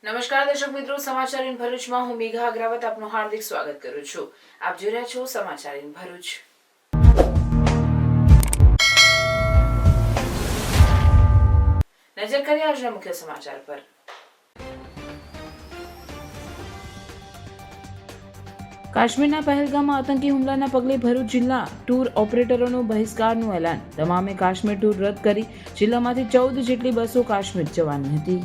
નમસ્કાર દર્શક મિત્રો, સમાચાર ઇન ભરૂચમાં હું મેઘા અગ્રવાલ આપનું હાર્દિક સ્વાગત કરું છું. આપ જોઈ રહ્યા છો સમાચાર ઇન ભરૂચ. નજર કરીએ આજના મુખ્ય સમાચાર પર. કાશ્મીરના પહેલગામમાં આતંકી હુમલાના પગલે ભરૂચ જિલ્લા ટૂર ઓપરેટરોનો બહિષ્કારનું એલાન. તમામે કાશ્મીર ટૂર રદ કરી જિલ્લામાંથી 14 જેટલી બસો કાશ્મીર જવાની હતી.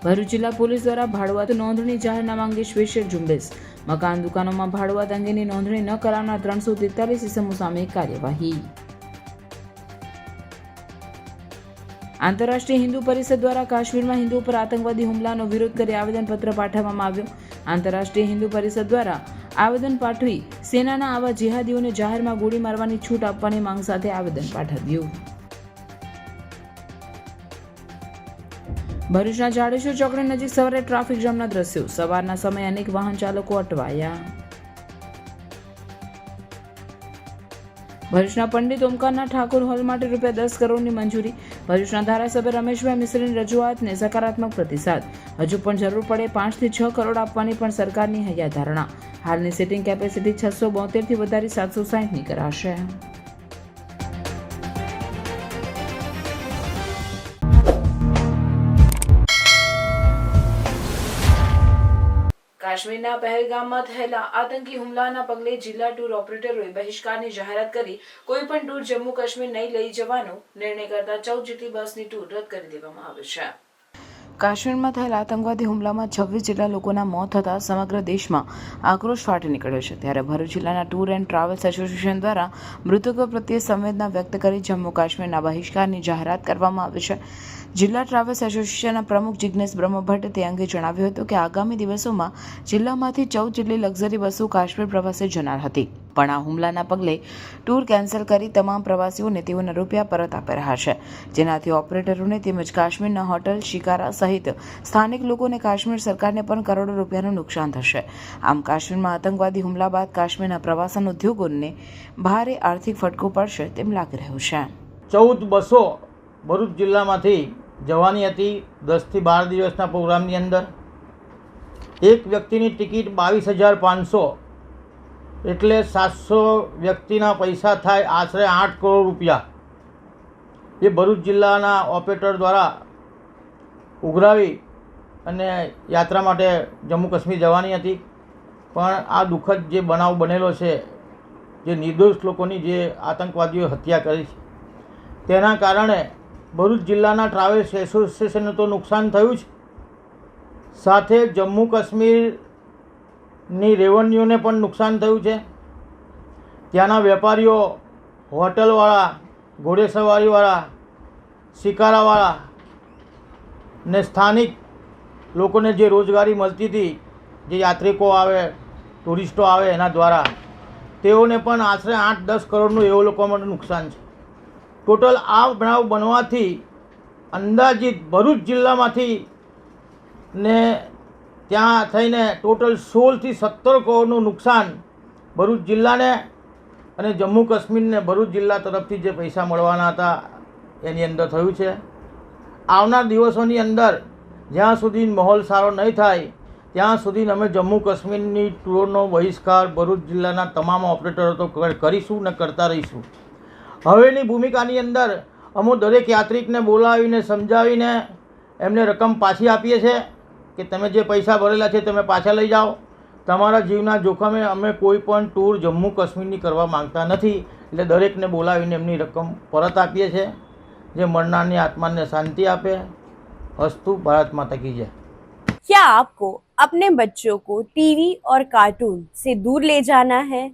ભરૂચ જિલ્લા પોલીસ દ્વારા ભાડુઆત નોંધણી જાહેરનામા અંગે સ્પેશિયલ ઝુંબેશ. મકાન દુકાનોમાં ભાડુઆત અંગેની નોંધણી ન કરાવનાર 343 ઇસમો સામે કાર્યવાહી. આંતરરાષ્ટ્રીય હિન્દુ પરિષદ દ્વારા કાશ્મીરમાં હિન્દુઓ પર આતંકવાદી હુમલાનો વિરોધ કરી આવેદનપત્ર પાઠવવામાં આવ્યું. આંતરરાષ્ટ્રીય હિન્દુ પરિષદ દ્વારા આવેદન પાઠવી સેનાના આવા જેહાદીઓને જાહેરમાં ગોળી મારવાની છૂટ આપવાની માંગ સાથે આવેદન પાઠવ્યું. ભરૂચના જાડેશ્વર ચોકડી નજીક સવારે ટ્રાફિક જામના દ્રશ્યો. સવારના સમયે અનેક વાહન ચાલકો અટવાયા. ભરૂચના પંડિત ઓમકારના ઠાકોર હોલ માટે ₹10 કરોડની મંજૂરી. ભરૂચના ધારાસભ્ય રમેશભાઈ મિશ્રીની રજૂઆતને સકારાત્મક પ્રતિસાદ. હજુ પણ જરૂર પડે 5 થી 6 કરોડ આપવાની પણ સરકારની હૈયાધારણા. હાલની સિટિંગ કેપેસિટી 672 થી વધારી 760ની કરાશે. કાશ્મીરના પહેલગામમાં થયેલા આતંકી હુમલાના પગલે જિલ્લા ટૂર ઓપરેટરોએ બહિષ્કારની જાહેરાત કરી કોઈ પણ ટૂર જમ્મુ કાશ્મીર નહીં લઈ જવાનો નિર્ણય કરતા 14 જેટલી બસની ટૂર રદ કરી દેવામાં આવી છે. કાશ્મીરમાં થયેલા આતંકવાદી હુમલામાં 26 જેટલા લોકોના મોત થતાં સમગ્ર દેશમાં આક્રોશ ફાટી નીકળ્યો છે. ત્યારે ભરૂચ જિલ્લાના ટૂર એન્ડ ટ્રાવેલ્સ એસોસિએશન દ્વારા મૃતકો પ્રત્યે સંવેદના વ્યક્ત કરી જમ્મુ કાશ્મીરના બહિષ્કારની જાહેરાત કરવામાં આવી છે. જિલ્લા ટ્રાવેલ્સ એસોસિએશનના પ્રમુખ જિજ્ઞેશ બ્રહ્મભટ્ટે તે અંગે જણાવ્યું હતું કે આગામી દિવસોમાં જિલ્લામાંથી 14 જેટલી લક્ઝરી બસો કાશ્મીર પ્રવાસે જનાર હતી, પણ આ હુમલાના પગલે ટૂર કેન્સલ કરી તમામ પ્રવાસીઓને તેઓના રૂપિયા પરત આપી રહ્યા છે, જેનાથી ઓપરેટરોને તેમજ કાશ્મીરના હોટલ, શિકારા સહિત સ્થાનિક લોકોને કાશ્મીર સરકારને પણ કરોડો રૂપિયાનું નુકસાન થશે. આમ કાશ્મીરમાં આતંકવાદી હુમલા બાદ કાશ્મીરના પ્રવાસન ઉદ્યોગોને ભારે આર્થિક ફટકો પડશે તેમ લાગી રહ્યું છે. 14 બસો ભરૂચ જિલ્લામાંથી જવાની હતી 10 થી 12 દિવસના પ્રોગ્રામની અંદર. એક વ્યક્તિની ટિકિટ 22,500, એટલે 700 વ્યક્તિના પૈસા થાય આશરે 8 કરોડ રૂપિયા. એ ભરૂચ જિલ્લાના ઓપરેટર દ્વારા ઉઘરાવી અને યાત્રા માટે જમ્મુ કાશ્મીર જવાની હતી. પણ આ દુઃખદ જે બનાવ બનેલો છે, જે નિર્દોષ લોકોની જે આતંકવાદીઓ હત્યા કરી છે, તેના કારણે ભરૂચ જિલ્લાના ટ્રાવેલ્સ એસોસિએશનને તો નુકસાન થયું છે, સાથે જમ્મુ કાશ્મીરની રેવન્યુને પણ નુકસાન થયું છે. ત્યાંના વેપારીઓ, હોટલવાળા, ઘોડેસવારીવાળા, શિકારાવાળા ને સ્થાનિક લોકોને જે રોજગારી મળતી હતી, જે યાત્રિકો આવે, ટુરિસ્ટો આવે એના દ્વારા, તેઓને પણ આશરે 8-10 કરોડનું એવો લોકો માટે નુકસાન છે. ટોટલ આ બનાવ બનવાથી અંદાજિત ભરૂચ જિલ્લામાંથી ને ત્યાં થઈને ટોટલ 16 થી 17 કરોડનું નુકસાન ભરૂચ જિલ્લાને અને જમ્મુ કાશ્મીરને ભરૂચ જિલ્લા તરફથી જે પૈસા મળવાના હતા એની અંદર થયું છે. આવનાર દિવસોની અંદર જ્યાં સુધી માહોલ સારો નહીં થાય ત્યાં સુધી અમે જમ્મુ કાશ્મીરની ટૂરનો બહિષ્કાર ભરૂચ જિલ્લાના તમામ ઓપરેટરો તો કરીશું ને કરતા રહીશું. હવેની ભૂમિકાની અંદર અમે દરેક યાત્રિકને બોલાવીને સમજાવીને એમને રકમ પાછી આપીએ છીએ કે તમે જે પૈસા ભરેલા છે તમે પાછા લઈ જાઓ. તમારા જીવના જોખમે અમે કોઈ પણ ટૂર જમ્મુ કાશ્મીરની કરવા માંગતા નથી, એટલે દરેકને બોલાવીને એમની રકમ પરત આપીએ છીએ, જે મરનારની આત્માને શાંતિ આપે. અસ્તુ. ભારત માતા કી જય. क्या आपको अपने बच्चों को टीवी और कार्टून से दूर ले जाना है?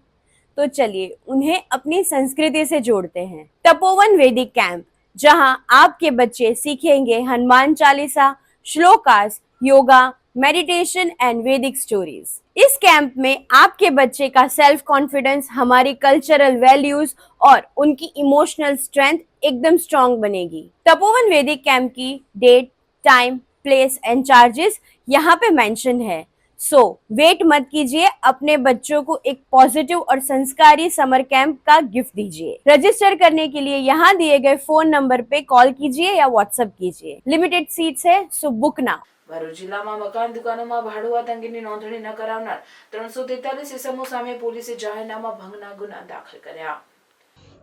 तो चलिए उन्हें अपनी संस्कृति से जोड़ते हैं. तपोवन वैदिक कैंप, जहां आपके बच्चे सीखेंगे हनुमान चालीसा, श्लोकास, योगा, मेडिटेशन एंड वैदिक स्टोरीज. इस कैंप में आपके बच्चे का सेल्फ कॉन्फिडेंस, हमारी कल्चरल वैल्यूज और उनकी इमोशनल स्ट्रेंथ एकदम स्ट्रांग बनेगी. तपोवन वैदिक कैंप की date, time, place and charges यहाँ पे मेंशन है. सो वेट मत कीजिए, अपने बच्चों को एक पॉजिटिव और संस्कारी समर कैंप का गिफ्ट दीजिए। रजिस्टर करने के लिए यहाँ दिए गए फोन नंबर पे कॉल कीजिए या व्हाट्सएप कीजिए। लिमिटेड सीट्स है, सो बुक नाउ। ભરૂચ જિલ્લામાં મકાન દુકાનોમાં ભાડુઆત અંગેની નોંધણી ન કરાવનાર 343 ઇસમો સામે પોલીસે જાહેરનામા ભંગના ગુના દાખલ કર્યા।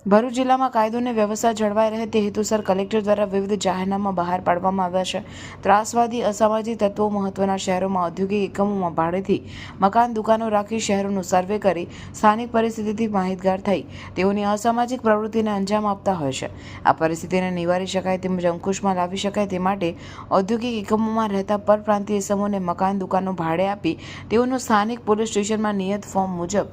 ભરૂચ જિલ્લામાં કાયદો અને વ્યવસ્થા જળવાઈ રહે તે હેતુસર કલેક્ટર દ્વારા વિવિધ જાહેરનામા બહાર પાડવામાં આવ્યા છે। ત્રાસવાદી અસામાજિક તત્વો મહત્વના શહેરોમાં ઔદ્યોગિક એકમોમાં ભાડેથી મકાન દુકાનો રાખી શહેરોનું સર્વે કરી સ્થાનિક પરિસ્થિતિથી માહિતગાર થઈ તેઓની અસામાજિક પ્રવૃત્તિને અંજામ આપતા હોય છે। આ પરિસ્થિતિને નિવારી શકાય તેમજ અંકુશમાં લાવી શકાય તે માટે ઔદ્યોગિક એકમોમાં રહેતા પરપ્રાંતીય સમૂહને મકાન દુકાનો ભાડે આપી તેઓનું સ્થાનિક પોલીસ સ્ટેશનમાં નિયત ફોર્મ મુજબ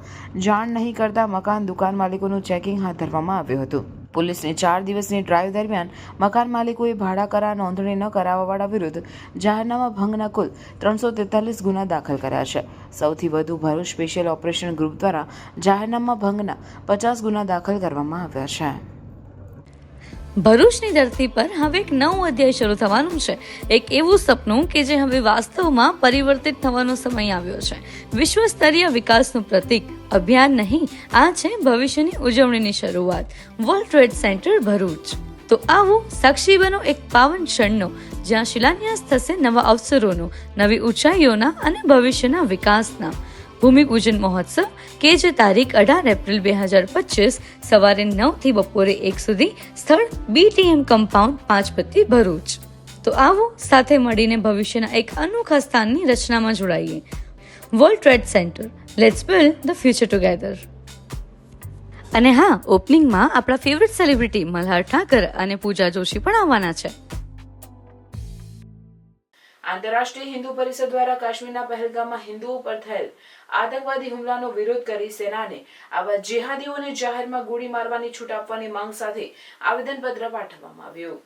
જાણ નહીં કરતા મકાન દુકાન માલિકોનું ચેકિંગ હાથ ધરવામાં આવ્યું હતું। પોલીસની 4 દિવસની ડ્રાઈવ દરમિયાન મકાન માલિકોએ ભાડા કરાર નોંધણી ન કરાવવાવાળા વિરુદ્ધ જાહેરનામા ભંગના કુલ 343 ગુના દાખલ કર્યા છે। સૌથી વધુ ભરૂચ સ્પેશિયલ ઓપરેશન ગ્રુપ દ્વારા જાહેરનામા ભંગના 50 ગુના દાખલ કરવામાં આવ્યા છે। ભરૂચની ધરતી પર હવે એક નવું અધ્યાય શરૂ થવાનું છે। એક એવું સપનું કે જે હવે વાસ્તવમાં પરિવર્તિત થવાનો સમય આવ્યો છે। વિશ્વ સ્તરીય વિકાસનું પ્રતીક અભિયાન નહીં, આ છે ભવિષ્યની ઉજવણીની શરૂઆત। World Trade centre Bharuch. તો આવો સાક્ષી બનો એક પાવન ક્ષણનો, જ્યાં શિલાન્યાસ થશે નવા અવસરોનો, નવી ઊંચાઈઓના અને ભવિષ્યના વિકાસના। ભૂમિપૂજન મહોત્સવ કે જે તારીખ 18 એપ્રિલ 2025 સવારે 9 થી બપોરે 1 સુધી, સ્થળ BTM કમ્પાઉન્ડ પાંચપત્તી ભરૂચ। તો આવો સાથે મળીને ભવિષ્યના એક અનોખા સ્થાનની રચનામાં જોડાઈએ। World Trade Center, let's build the future together. અને હા, ઓપનિંગમાં આપણા ફેવરેટ સેલિબ્રિટી મલ્હાર ઠાકર અને પૂજા જોશી પણ આવવાના છે। આંતરરાષ્ટ્રીય હિન્દુ પરિષદ દ્વારા કાશ્મીરના પહેલગામમાં હિન્દુઓ પર થયેલ આતંકવાદી હુમલાનો વિરોધ કરી સેનાને આવા જેહાદીઓને જાહેરમાં ગોળી મારવાની છૂટ આપવાની માંગ સાથે આવેદનપત્ર પાઠવવામાં આવ્યું।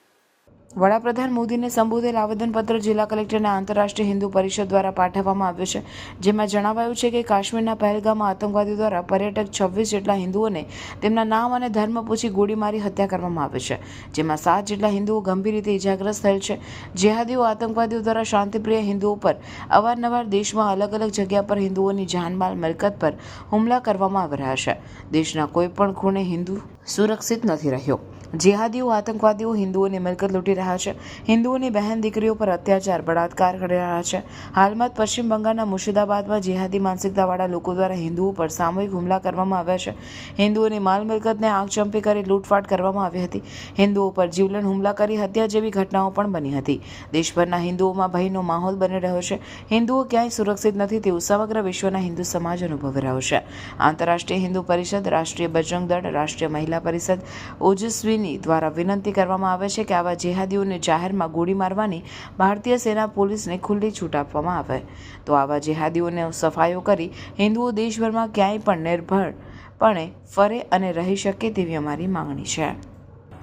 વડાપ્રધાન મોદીને સંબોધેલ આવેદનપત્ર જિલ્લા કલેક્ટરને આંતરરાષ્ટ્રીય હિન્દુ પરિષદ દ્વારા પાઠવવામાં આવ્યું છે, જેમાં જણાવાયું છે કે કાશ્મીરના પહેલગામમાં આતંકવાદીઓ દ્વારા પર્યટક 26 જેટલા હિન્દુઓને તેમના નામ અને ધર્મ પૂછી ગોળી મારી હત્યા કરવામાં આવી છે, જેમાં 7 જેટલા હિન્દુઓ ગંભીર રીતે ઇજાગ્રસ્ત થયેલ છે। જેહાદીઓ આતંકવાદીઓ દ્વારા શાંતિપ્રિય હિન્દુઓ પર અવારનવાર દેશમાં અલગ અલગ જગ્યા પર હિન્દુઓની જાનમાલ મિલકત પર હુમલા કરવામાં આવી રહ્યા છે। દેશના કોઈ પણ ખૂણે હિન્દુ સુરક્ષિત નથી રહ્યો। જેહાદીઓ આતંકવાદીઓ હિન્દુઓની મિલકત લૂંટી રહ્યા છે, હિન્દુઓની બહેન દીકરીઓ પર અત્યાચાર બળાત્કાર કરી રહ્યા છે। હાલમાં પશ્ચિમ બંગાળના મુર્શિદાબાદમાં જેહાદી માનસિકતાવાળા લોકો દ્વારા હિન્દુઓ પર સામૂહિક હુમલા કરવામાં આવ્યા છે। હિન્દુઓની માલ મિલકતને આગચંપી કરી લૂંટફાટ કરવામાં આવી હતી। હિન્દુઓ પર જીવલેણ હુમલા કરી હત્યા જેવી ઘટનાઓ પણ બની હતી। દેશભરના હિન્દુઓમાં ભયનો માહોલ બની રહ્યો છે। હિન્દુઓ ક્યાંય સુરક્ષિત નથી તેવું સમગ્ર વિશ્વના હિન્દુ સમાજ અનુભવી રહ્યો છે। આંતરરાષ્ટ્રીય હિન્દુ પરિષદ, રાષ્ટ્રીય બજરંગ દળ, રાષ્ટ્રીય મહિલા પરિષદ, ઓજસ્વી દ્વારા વિનંતી કરવામાં આવે છે કે આવા જેહાદીઓને જાહેરમાં ગોળી મારવાની ભારતીય સેના પોલીસને ખુલ્લી છૂટ આપવામાં આવે, તો આવા જેહાદીઓને સફાયો કરી હિન્દુઓ દેશભરમાં ક્યાંય પણ નિર્ભયપણે ફરે અને રહી શકે તેવી અમારી માંગણી છે।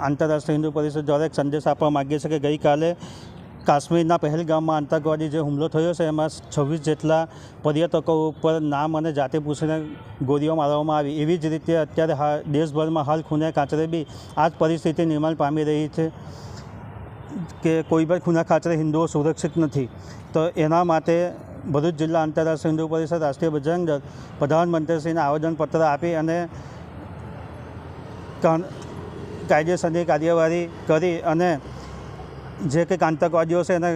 આંતરરાષ્ટ્રીય હિન્દુ પરિષદ દ્વારા એક સંદેશ આપવા માગીએ છીએ કે ગઈકાલે કાશ્મીરના પહેલગામમાં આતંકવાદી જે હુમલો થયો છે એમાં 26 જેટલા પર્યટકો ઉપર નામ અને જાતિ પૂછીને ગોળીઓ મારવામાં આવી। એવી જ રીતે અત્યારે દેશભરમાં હાલ ખૂને ખાંચરે બી આ જ પરિસ્થિતિ નિર્માણ પામી રહી છે કે કોઈ પણ ખૂના ખાંચરે હિન્દુઓ સુરક્ષિત નથી। તો એના માટે ભરૂચ જિલ્લા આંતરરાષ્ટ્રીય હિન્દુ પરિષદ, રાષ્ટ્રીય બજરંગ દળ પ્રધાનમંત્રીશ્રીને આવેદનપત્ર આપી અને કાયદેસરની કાર્યવાહી કરી અને જે કંઈક આતંકવાદીઓ છે એને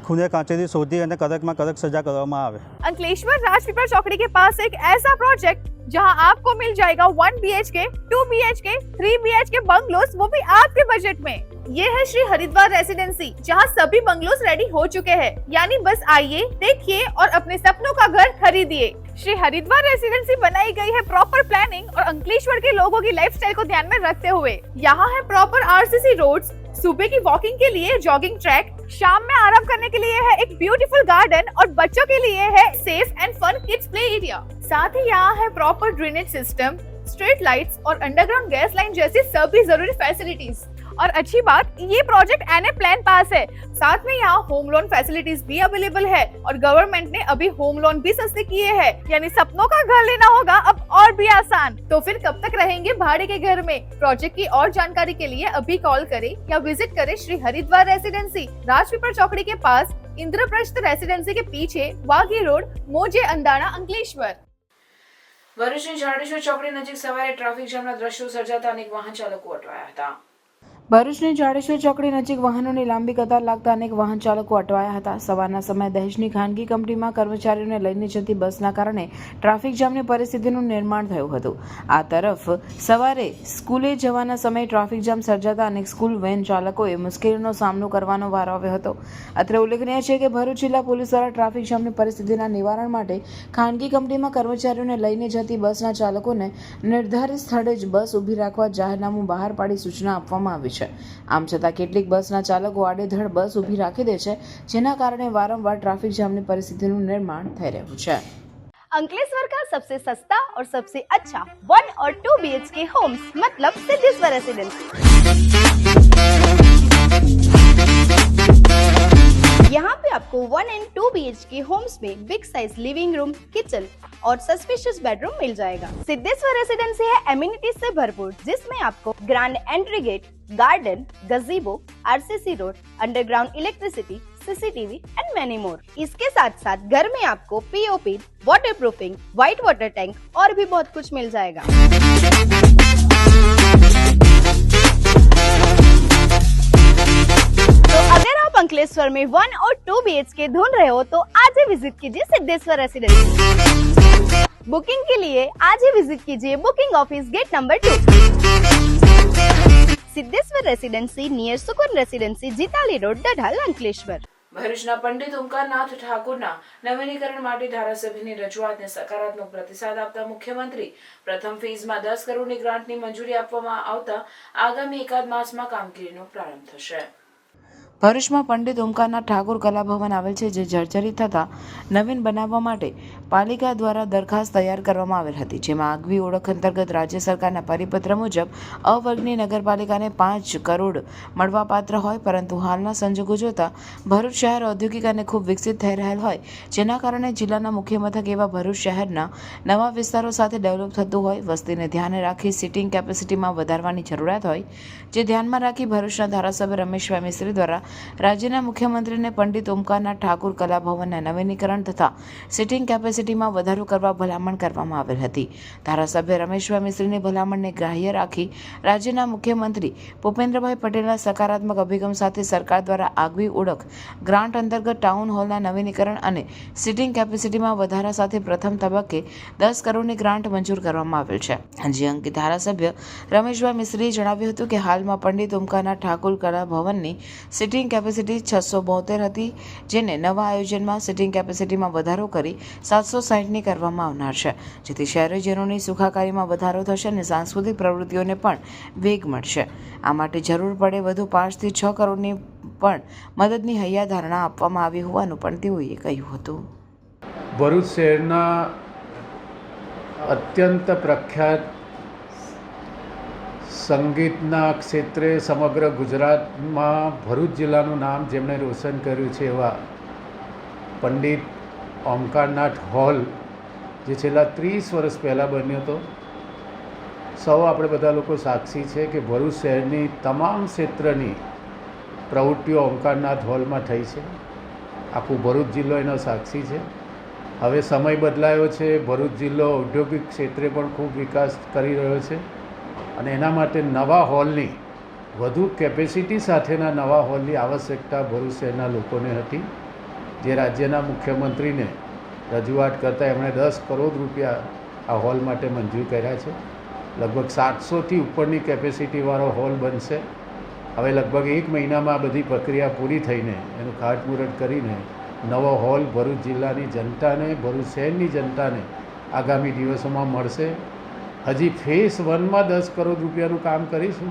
ખૂને કાંચેથી શોધી અને કડકમાં કડક सजा કરવામાં આવે। अंकलेश्वर राजपीपल चौकड़ी के पास एक ऐसा प्रोजेक्ट जहां आपको मिल जाएगा 1 BHK, 2 BHK, 3 BHK बंगलोस, वो भी आपके बजट में। ये है श्री हरिद्वार रेसिडेंसी, जहां सभी बंगलोस रेडी हो चुके हैं, यानी बस आइए, देखिए और अपने सपनों का घर खरीदिए। श्री हरिद्वार रेसिडेंसी बनाई गई है प्रॉपर प्लानिंग और अंकलेश्वर के लोगों की लाइफस्टाइल को ध्यान में रखते हुए। यहाँ है प्रॉपर RCC रोड्स, सुबह की वॉकिंग के लिए जॉगिंग ट्रैक, शाम में आराम करने के लिए है एक ब्यूटीफुल गार्डन और बच्चों के लिए है safe and fun kids play area. साथ ही यहाँ है proper drainage system, street lights और अंडरग्राउंड गैस लाइन जैसी सभी जरूरी फैसिलिटीज। और अच्छी बात, ये प्रोजेक्ट NA प्लान पास है। साथ में यहाँ होम लोन फैसिलिटीज भी अवेलेबल है और गवर्नमेंट ने अभी होम लोन भी सस्ते किए हैं, यानी सपनों का घर लेना होगा अब और भी आसान। तो फिर कब तक रहेंगे भाड़े के घर में? प्रोजेक्ट की और जानकारी के लिए अभी कॉल करें या विजिट करें श्री हरिद्वार रेसिडेंसी, राजपीपल चौकड़ी के पास, इंद्रप्रस्थ रेसिडेंसी के पीछे वाघी रोड, मोजे अंदाना, अंकलेश्वर। ભરૂચની જાડેશ્વર ચોકડી નજીક સવારે ટ્રાફિક જામના દ્રશ્યો સર્જાતા અનેક વાહન ચાલકો અટવાયા હતા. ભરૂચની જાડેશ્વર ચોકડી નજીક વાહનોની લાંબી કતાર લાગતા અનેક વાહન ચાલકો અટવાયા હતા. સવારના સમયે દહેજની ખાનગી કંપનીમાં કર્મચારીઓને લઈને જતી બસના કારણે ટ્રાફિક જામની પરિસ્થિતિનું નિર્માણ થયું હતું. આ તરફ સવારે સ્કૂલે જવાના સમયે ટ્રાફિક જામ સર્જાતા અનેક સ્કૂલ વેન ચાલકોએ મુશ્કેલીનો સામનો કરવાનો વારો આવ્યો હતો. અત્રે ઉલ્લેખનીય છે કે ભરૂચ જિલ્લા પોલીસ દ્વારા ટ્રાફિક જામની પરિસ્થિતિના નિવારણ માટે ખાનગી કંપનીમાં કર્મચારીઓને લઈને જતી બસના ચાલકોને નિર્ધારિત સ્થળે જ બસ ઊભી રાખવા જાહેરનામું બહાર પાડી સૂચના આપવામાં આવી છે. આમ છતાં કેટલીક બસના ચાલકો આડેધડ બસ ઊભી રાખી દે છે, જેના કારણે વારંવાર ટ્રાફિક જામની પરિસ્થિતિનું નિર્માણ થઈ રહ્યું છે. अंकलेश्वर का सबसे सस्ता और सबसे अच्छा 1 और 2 BHK होम्स मतलब सिद्धेश्वर रेसिडेंसी। यहाँ पे आपको 1 एंड 2 BHK होम्स में big size living room, kitchen और सस्पिशियस बेडरूम मिल जाएगा। सिद्धेश्वर रेसिडेंसी है एमिनिटीज से भरपूर, जिसमें आपको grand entry gate, garden, gazebo, RCC road, underground electricity, CCTV and many more. इसके साथ साथ घर में आपको POP, water proofing, white water tank और भी बहुत कुछ मिल जाएगा। तो अगर आप अंकलेश्वर में 1 और 2 BHK ढूंढ रहे हो तो आज ही विजिट कीजिए सिद्धेश्वर रेसिडेंसी। बुकिंग के लिए आज ही विजिट कीजिए booking office gate number 2, Siddheshwar residency near Sukoon residency, Jitali road, Dadhal, Ankleshwar. ભરૂચના પંડિત ઓમકારનાથ ઠાકોરના નવીનીકરણ માટે ધારાસભ્યની રજૂઆતને સકારાત્મક પ્રતિસાદ આપતા મુખ્યમંત્રી પ્રથમ ફેઝમાં 10 કરોડની ગ્રાન્ટની મંજૂરી આપવામાં આવતા આગામી એકાદ માસમાં કામગીરીનો પ્રારંભ થશે. ભરૂચમાં પંડિત ઓમકારનાથ ઠાકોર કલાભવન આવેલ છે, જે જર્જરિત થતા નવીન બનાવવા માટે પાલિકા દ્વારા દરખાસ્ત તૈયાર કરવામાં આવેલ હતી, જેમાં આગવી ઓળખ અંતર્ગત રાજ્ય સરકારના પરિપત્ર મુજબ અ વર્ગની નગરપાલિકાને 5 કરોડ મળવાપાત્ર હોય, પરંતુ હાલના સંજોગો જોતા ભરૂચ શહેર ઔદ્યોગિક અને ખૂબ વિકસિત થઈ રહેલ હોય, જેના કારણે જિલ્લાના મુખ્ય મથક એવા ભરૂચ શહેરના નવા વિસ્તારો સાથે ડેવલપ થતું હોય, વસ્તીને ધ્યાને રાખી સિટિંગ કેપેસિટીમાં વધારવાની જરૂરિયાત હોય, જે ધ્યાનમાં રાખી ભરૂચના ધારાસભ્ય રમેશભાઈ મિસ્ત્રી દ્વારા રાજ્યના મુખ્યમંત્રીને પંડિત ઓમકારનાથ ઠાકોર કલાભવનના નવીનીકરણ તથા સિટિંગ કેપેસિટીમાં વધારો કરવા ભલામણ કરવામાં આવેલ હતી. ધારાસભ્ય રમેશભાઈ મિસ્ત્રીની ભલામણને ગ્રાહ્ય રાખી રાજ્યના મુખ્યમંત્રી ભૂપેન્દ્રભાઈ પટેલના સકારાત્મક અભિગમ સાથે સરકાર દ્વારા આગવી ઓળખ ગ્રાન્ટ અંતર્ગત ટાઉન હોલના નવીનીકરણ અને સિટિંગ કેપેસિટીમાં વધારા સાથે પ્રથમ તબક્કે 10 કરોડની ગ્રાન્ટ મંજૂર કરવામાં આવેલ છે. જે અંગે ધારાસભ્ય રમેશભાઈ મિસ્ત્રીએ જણાવ્યું હતું કે હાલમાં પંડિત ઓમકારનાથ ઠાકોર કલાભવનની સિટિંગ કેપેસિટી 672 હતી, જેને નવા આયોજનમાં સિટિંગ કેપેસિટીમાં વધારો કરી 760ની કરવામાં આવનાર છે, જેથી શહેરીજનોની સુખાકારીમાં વધારો થશે અને સાંસ્કૃતિક પ્રવૃત્તિઓને પણ વેગ મળશે. આ માટે જરૂર પડે વધુ 5 થી 6 કરોડની પણ મદદની હૈયાધારણા આપવામાં આવી હોવાનું પણ તેઓએ કહ્યું હતું. ભરૂચ શહેરના અત્યંત પ્રખ્યાત સંગીતના ક્ષેત્રે સમગ્ર ગુજરાતમાં ભરૂચ જિલ્લાનું નામ જેમણે રોશન કર્યું છે એવા પંડિત ઓમકારનાથ હોલ, જે છેલ્લા 30 વર્ષ પહેલાં બન્યો હતો. સૌ આપણે બધા લોકો સાક્ષી છે કે ભરૂચ શહેરની તમામ ક્ષેત્રની પ્રવૃત્તિઓ ઓમકારનાથ હોલમાં થઈ છે. આખું ભરૂચ જિલ્લો એનો સાક્ષી છે. હવે સમય બદલાયો છે, ભરૂચ જિલ્લો ઔદ્યોગિક ક્ષેત્રે પણ ખૂબ વિકાસ કરી રહ્યો છે અને એના માટે નવા હોલની, વધુ કેપેસિટી સાથેના નવા હોલની આવશ્યકતા ભરૂચ શહેરના લોકોને હતી, જે રાજ્યના મુખ્યમંત્રીને રજૂઆત કરતાં એમણે 10 કરોડ રૂપિયા આ હોલ માટે મંજૂર કર્યા છે. લગભગ 700થી ઉપરની કેપેસિટીવાળો હોલ બનશે. હવે લગભગ 1 મહિનામાં આ બધી પ્રક્રિયા પૂરી થઈને એનું ખાતમુહૂર્ત કરીને નવો હોલ ભરૂચ જિલ્લાની જનતાને, ભરૂચ શહેરની જનતાને આગામી દિવસોમાં મળશે. હજી ફેઝ 1માં 10 કરોડ રૂપિયાનું કામ કરીશું.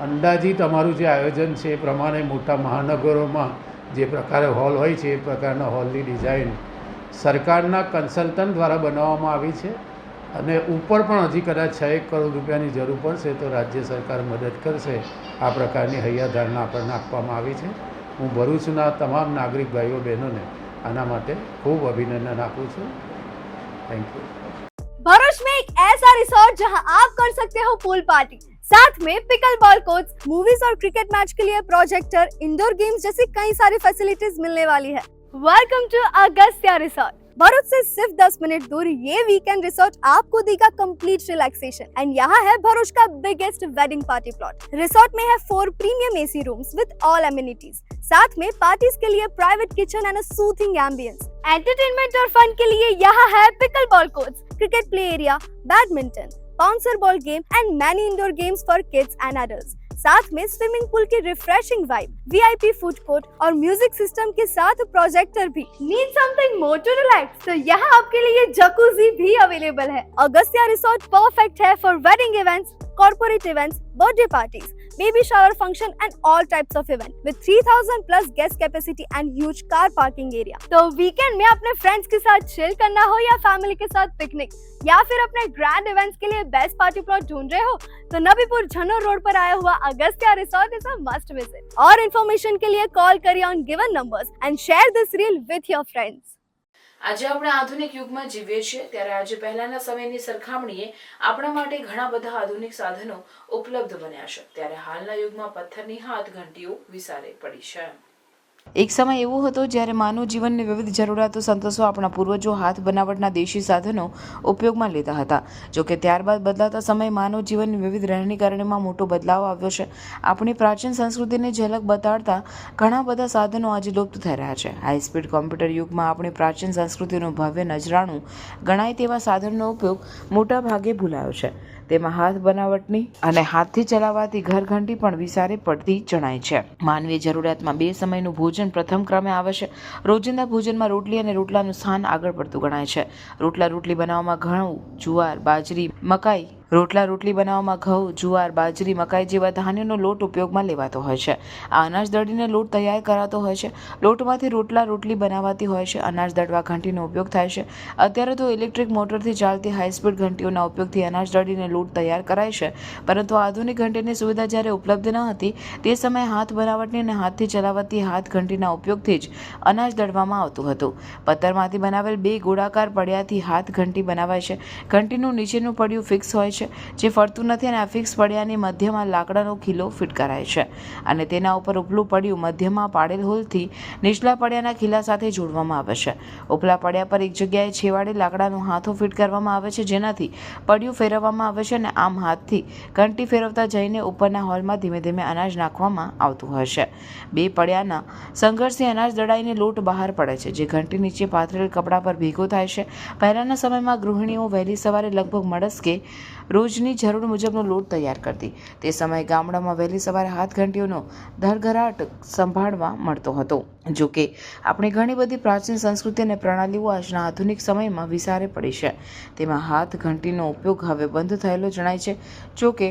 અંદાજિત અમારું જે આયોજન છે એ પ્રમાણે મોટા મહાનગરોમાં જે પ્રકારે હોલ હોય છે એ પ્રકારના હોલની ડિઝાઇન સરકારના કન્સલ્ટન્ટ દ્વારા બનાવવામાં આવી છે અને ઉપર પણ હજી કદાચ 6 કરોડ રૂપિયાની જરૂર પડશે તો રાજ્ય સરકાર મદદ કરશે. આ પ્રકારની હૈયાધારણા આપણને આપવામાં આવી છે. હું ભરૂચના તમામ નાગરિક ભાઈઓ બહેનોને આના માટે ખૂબ અભિનંદન આપું છું. Thank you. भरूच में एक ऐसा रिसोर्ट जहां आप कर सकते हो पूल पार्टी, साथ में पिकल बॉल कोर्ट्स, मूवीज और क्रिकेट मैच के लिए प्रोजेक्टर, इंडोर गेम्स जैसी कई सारी फैसिलिटीज मिलने वाली है। Welcome to Agastya resort. Bharuch से सिर्फ 10 मिनट दूर ये वीकेंड रिसोर्ट आपको देगा कंप्लीट रिलैक्सेशन एंड यहाँ है भरूच का biggest wedding party plot. Resort में है 4 premium AC rooms with all amenities, साथ में पार्टीज के लिए private kitchen and a soothing ambience. Entertainment और फन के लिए यहाँ है pickle ball courts, cricket play area, badminton, bouncer ball game and many indoor games for kids and adults. साथ में स्विमिंग पूल की refreshing vibe, VIP food court और music system के साथ प्रोजेक्टर भी। Need something more to relax? तो यहाँ आपके लिए जकूजी भी अवेलेबल है। अगस्त्या रिसोर्ट परफेक्ट है for wedding events, corporate events, birthday parties, baby shower function and all types of event with 3000 plus guest capacity and huge car parking area। तो weekend में अपने फ्रेंड्स के साथ चिल करना हो या फैमिली के साथ पिकनिक या फिर अपने ग्रैंड इवेंट्स के लिए बेस्ट पार्टी प्लॉट ढूंढ रहे हो तो नबीपुर झन्नूर रोड पर आया हुआ Agastya resort is a must visit. और इन्फॉर्मेशन के लिए कॉल करिए on given numbers and share this reel with your friends. આજે આપણે આધુનિક યુગમાં જીવીએ છીએ ત્યારે આજે પહેલાના સમયની સરખામણીએ આપણા માટે ઘણા બધા આધુનિક સાધનો ઉપલબ્ધ બન્યા છે ત્યારે હાલના યુગમાં પથ્થરની હાથ ઘંટીઓ વિસારે પડી છે। એક સમય એવો હતો જ્યારે માનવ જીવનની વિવિધ જરૂરિયાતો સંતોષવા આપણા પૂર્વજો હાથ બનાવટના દેશી સાધનો ઉપયોગમાં લેતા હતા। જોકે ત્યારબાદ બદલાતા સમય માનવ જીવનની વિવિધ રહેણીકરણીમાં મોટો બદલાવ આવ્યો છે। આપણી પ્રાચીન સંસ્કૃતિની ઝલક બતાડતા ઘણા બધા સાધનો આજે લુપ્ત થઈ રહ્યા છે। હાઈ સ્પીડ કોમ્પ્યુટર યુગમાં આપણી પ્રાચીન સંસ્કૃતિનું ભવ્ય નજરાણું ગણાય તેવા સાધનોનો ઉપયોગ મોટા ભાગે ભૂલાયો છે। તેમાં હાથ બનાવટની અને હાથથી ચલાવાતી ઘરઘંટી પણ વિસારે પડતી જણાય છે। માનવીય જરૂરિયાતમાં 2 સમયનું ભોજન પ્રથમ ક્રમે આવે છે। રોજિંદા ભોજનમાં રોટલી અને રોટલાનું સ્થાન આગળ પડતું ગણાય છે। રોટલી બનાવવામાં ઘઉં, જુવાર, બાજરી, મકાઈ રોટલી બનાવવામાં ઘઉં, જુવાર, બાજરી, મકાઈ જેવા ધાન્યનો લોટ ઉપયોગમાં લેવાતો હોય છે। આ અનાજ દળીને લોટ તૈયાર કરાતો હોય છે। લોટમાંથી રોટલી બનાવાતી હોય છે। અનાજ દળવા ઘંટીનો ઉપયોગ થાય છે। અત્યારે તો ઇલેક્ટ્રિક મોટરથી ચાલતી હાઈ સ્પીડ ઘંટીઓના ઉપયોગથી અનાજ દળીને લોટ તૈયાર કરાય છે, પરંતુ આધુનિક ઘંટીની સુવિધા જ્યારે ઉપલબ્ધ ન હતી તે સમયે હાથ બનાવટની અને હાથથી ચલાવાતી હાથ ઘંટીના ઉપયોગથી જ અનાજ દળવામાં આવતું હતું। પથ્થરમાંથી બનાવેલ 2 ગોળાકાર પડિયાથી હાથ ઘંટી બનાવાય છે। ઘંટીનું નીચેનું પડિયું ફિક્સ હોય છે જે ફરતું નથી અને આ ફિક્સ પડિયાની મધ્યમાં લાકડાનો ખીલો ફિટ કરાય છે અને તેના ઉપર ઉપલું પડિયું મધ્યમાં પાડેલ હોલથી નીચલા પડિયાના ખીલા સાથે જોડવામાં આવે છે। ઉપલા પડિયા પર એક જગ્યાએ છેવાડે લાકડાનો હાથો ફિટ કરવામાં આવે છે જેનાથી પડિયું ફેરવવામાં આવે છે અને આમ હાથથી ઘંટી ફેરવતા જઈને ઉપરના હોલમાં ધીમે ધીમે અનાજ નાખવામાં આવતું હોય છે। 2 પડિયાના સંઘર્ષથી અનાજ દળાઈને લોટ બહાર પડે છે જે ઘંટી નીચે પાથરેલ કપડા પર ભેગો થાય છે। પહેલાના સમયમાં ગૃહિણીઓ વહેલી સવારે લગભગ મળસ્કે રોજની જરૂર મુજબનો લોટ તૈયાર કરતી। તે સમયે ગામડામાં વહેલી સવારે હાથ ઘંટીઓનો ધડઘડાટ સંભાળવા મળતો હતો। જો કે આપણી ઘણી બધી પ્રાચીન સંસ્કૃતિ અને પ્રણાલીઓ આજના આધુનિક સમયમાં વિસારે પડી છે। તેમાં હાથ ઘંટીનો ઉપયોગ હવે બંધ થયેલો જણાય છે। જો કે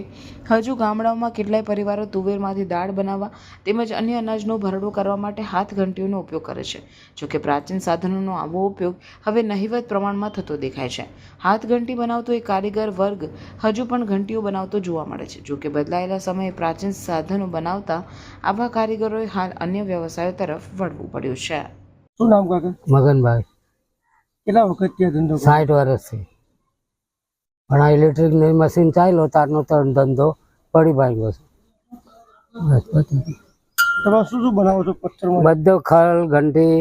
હજુ ગામડાઓમાં કેટલાય પરિવારો તુવેરમાંથી દાળ બનાવવા તેમજ અન્ય અનાજનો ભરડો કરવા માટે હાથ ઘંટીઓનો ઉપયોગ કરે છે। જો કે પ્રાચીન સાધનોનો આવો ઉપયોગ હવે નહિવત પ્રમાણમાં થતો દેખાય છે। હાથ ઘંટી બનાવતો એક કારીગર વર્ગ હજુ પણ ઘંટીઓ બનાવતો જોવા મળે છે। જો કે બદલાયેલા સમયે પ્રાચીન સાધનો બનાવતા આવા કારીગરોએ હાલ અન્ય વ્યવસાયો તરફ વળવું પડ્યું છે। શું નામ કાકા? મગનભાઈ, કેટલા વખત ત્યાં ધંધો 60 વર્ષથી પણ આ ઇલેક્ટ્રિક મશીન ચાલ્યો તારનો ધંધો પડી ભાગ્યો છે। તમે શું શું બનાવો છો પથ્થરમાં? બધો ખલ ઘંટી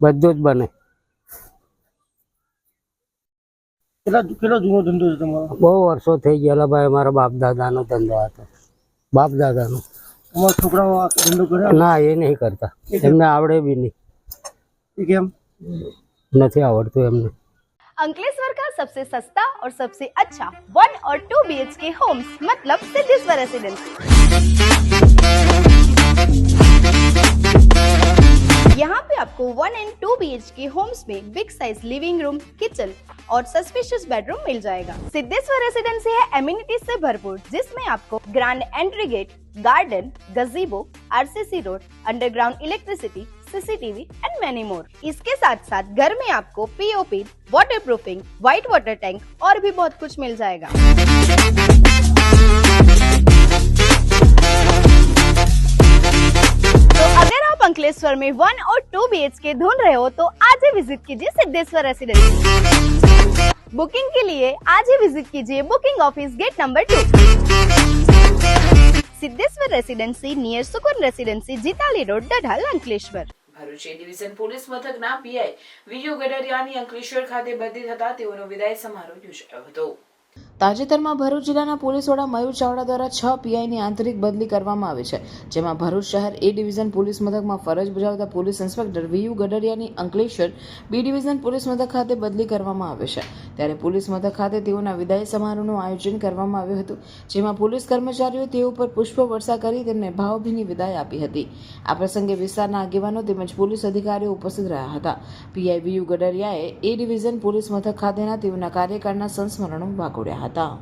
બધું જ બને। કેટલો જૂનો ધંધો છે તમારો? બહુ વર્ષો થઈ ગયેલા ભાઈ, અમારા બાપ દાદાનો ધંધો હતો, બાપ દાદાનો। તમારા છોકરાઓ આ ધંધો કરે? ના, એ નહીં કરતા, એમને આવડે બી નહીં। કેમ નથી આવડતું એમને। अंकलेश्वर का सबसे सस्ता और सबसे अच्छा 1 और 2 BHK होम्स मतलब सिद्धेश्वर रेसिडेंसी। यहाँ पे आपको 1 एंड 2 BHK होम्स में big size living room, kitchen और सस्पिशियस बेडरूम मिल जाएगा। सिद्धेश्वर रेसिडेंसी है एमिनिटीज से भरपूर जिसमें आपको grand entry gate, garden, gazebo, RCC road, underground electricity, CCTV and many more. इसके साथ साथ घर में आपको POP, water proofing, white water tank और भी बहुत कुछ मिल जाएगा। तो अगर आप अंकलेश्वर में 1 और 2 BHK ढूंढ रहे हो तो आज ही विजिट कीजिए सिद्धेश्वर रेसिडेंसी। बुकिंग के लिए आज ही विजिट कीजिए booking office gate number 2। Siddheshwar residency near Sukoon residency Jitali road Dadhal Ankleshwar. Bharuch A division police મથકના પીઆઈ વીયુ ગડરિયાની અંકલેશ્વર ખાતે બદલી થતા તેઓનો વિદાય સમારોહ યોજાયો હતો. તાજેતરમાં ભરૂચ જિલ્લાના પોલીસ વડા મયુર ચાવડા દ્વારા 6 પીઆઈની આંતરિક બદલી કરવામાં આવી છે, જેમાં ભરૂચ શહેર એ ડિવિઝન પોલીસ મથકમાં ફરજ બજાવતા પોલીસ ઇન્સ્પેક્ટર વીયુ ગડરિયાની અંકલેશ્વર બી ડિવિઝન પોલીસ મથક ખાતે બદલી કરવામાં આવી છે. ત્યારે પોલીસ મથક ખાતે તેઓના વિદાય સમારોહનું આયોજન કરવામાં આવ્યું હતું, જેમાં પોલીસ કર્મચારીઓ તેઓ પર પુષ્પવર્ષા કરી તેમને ભાવભીની વિદાય આપી હતી. આ પ્રસંગે વિસ્તારના આગેવાનો તેમજ પોલીસ અધિકારીઓ ઉપસ્થિત રહ્યા હતા. પીઆઈ વીયુ ગડરિયાએ એ ડિવિઝન પોલીસ મથક ખાતેના તેઓના કાર્યકાળના સંસ્મરણો વાગોડ્યા હતા.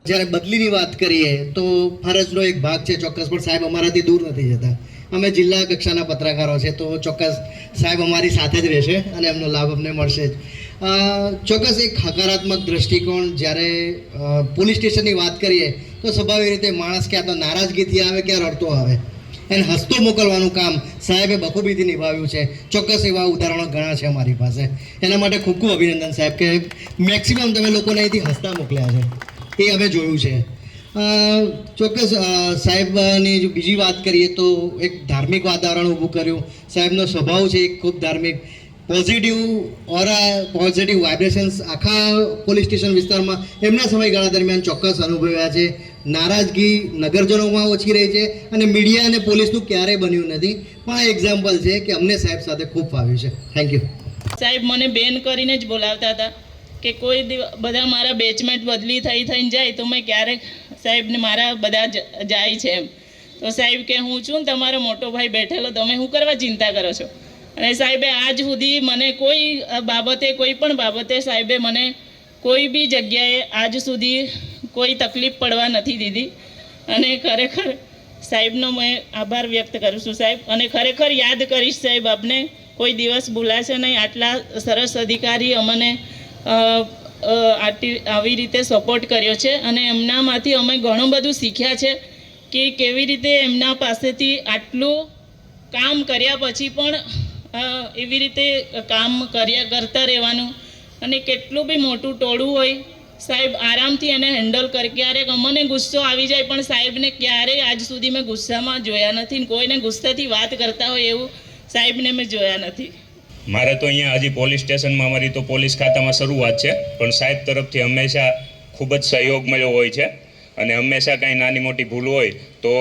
જ્યારે બદલીની વાત કરીએ તો ફરજનો એક ભાગ છે ચોક્કસ, પણ સાહેબ અમારાથી દૂર નથી જતા. અમે જિલ્લા કક્ષાના પત્રકારો છે તો ચોક્કસ સાહેબ અમારી સાથે જ રહેશે અને એમનો લાભ અમને મળશે જ. ચોક્કસ એક હકારાત્મક દ્રષ્ટિકોણ. જ્યારે પોલીસ સ્ટેશનની વાત કરીએ તો સ્વાભાવિક રીતે માણસ ક્યાં તો નારાજગીથી આવે, ક્યાં રડતો આવે, એને હસતો મોકલવાનું કામ સાહેબે બખૂબીથી નિભાવ્યું છે. ચોક્કસ એવા ઉદાહરણો ઘણા છે અમારી પાસે. એના માટે ખૂબ ખૂબ અભિનંદન સાહેબ કે મેક્સિમમ તમે લોકોને અહીંથી હસતા મોકલ્યા છે, એ અમે જોયું છે. ચોક્કસ સાહેબની જો બીજી વાત કરીએ તો એક ધાર્મિક વાતાવરણ ઊભું કર્યું. સાહેબનો સ્વભાવ છે એક ખૂબ ધાર્મિક, પોઝિટિવ ઓરા, પોઝિટિવ વાઇબ્રેશન્સ આખા પોલીસ સ્ટેશન વિસ્તારમાં એમના સમયગાળા દરમિયાન ચોક્કસ અનુભવ્યા છે. નારાજગી નગરજનોમાં ઓછી રહી છે અને મીડિયા અને પોલીસનું ક્યારેય બન્યું નથી. પણ આ એક્ઝામ્પલ છે કે અમને સાહેબ સાથે ખૂબ ફાવ્યું છે. Thank you. સાહેબ મને બેન કરીને જ બોલાવતા હતા કે કોઈ બધા મારા બેચમેટ બદલી થઈને જાય તો મેં ક્યારેક સાહેબને મારા બધા જાય છે એમ તો સાહેબ કે હું છું ને તમારો મોટો ભાઈ બેઠેલો, તમે શું કરવા ચિંતા કરો છો? અને સાહેબે આજ સુધી મને કોઈ પણ બાબતે સાહેબે મને કોઈ બી જગ્યાએ આજ સુધી કોઈ તકલીફ પડવા નથી દીધી. અને ખરેખર સાહેબનો મેં આભાર વ્યક્ત કરું છું સાહેબ, અને ખરેખર યાદ કરીશ સાહેબ, આપને કોઈ દિવસ ભૂલાશે નહીં. આટલા સરસ અધિકારી અમને આવી રીતે સપોર્ટ કર્યો છે અને એમનામાંથી અમે ઘણું બધું શીખ્યા છે કે કેવી રીતે એમના પાસેથી આટલું કામ કર્યા પછી પણ એવી રીતે કામ કરતા રહેવાનું, અને કેટલું બી મોટું ટોળું હોય સાહેબ આરામથી એને હેન્ડલ કરી. ક્યારેક અમને ગુસ્સો આવી જાય પણ સાહેબને ક્યારેય આજ સુધી મેં ગુસ્સામાં જોયા નથી, કોઈને ગુસ્સાથી વાત કરતા હોય એવું સાહેબને મેં જોયા નથી. મારે તો અહીંયા હજી પોલીસ સ્ટેશનમાં અમારી તો પોલીસ ખાતામાં શરૂઆત છે, પણ સાહેબ તરફથી હંમેશા ખૂબ જ સહયોગ મળ્યો હોય છે. અને હંમેશા કાંઈ નાની મોટી ભૂલ હોય તો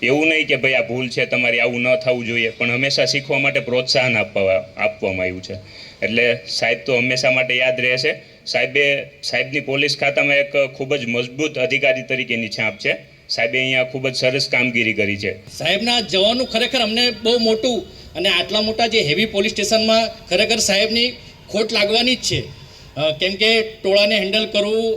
એવું નહીં કે ભાઈ આ ભૂલ છે તમારી, આવું ન થવું જોઈએ, પણ હંમેશા શીખવા માટે પ્રોત્સાહન આપવામાં આવ્યું છે. એટલે સાહેબ તો હંમેશા માટે યાદ રહેશે. સાહેબની પોલીસ ખાતામાં એક ખૂબ જ મજબૂત અધિકારી તરીકેની છાપ છે. સાહેબે અહીંયા ખૂબ જ સરસ કામગીરી કરી છે. સાહેબના જવાનું ખરેખર અમને બહુ મોટું, અને આટલા મોટા જે હેવી પોલીસ સ્ટેશનમાં ખરેખર સાહેબની ખોટ લાગવાની જ છે, કેમ કે ટોળાને હેન્ડલ કરવું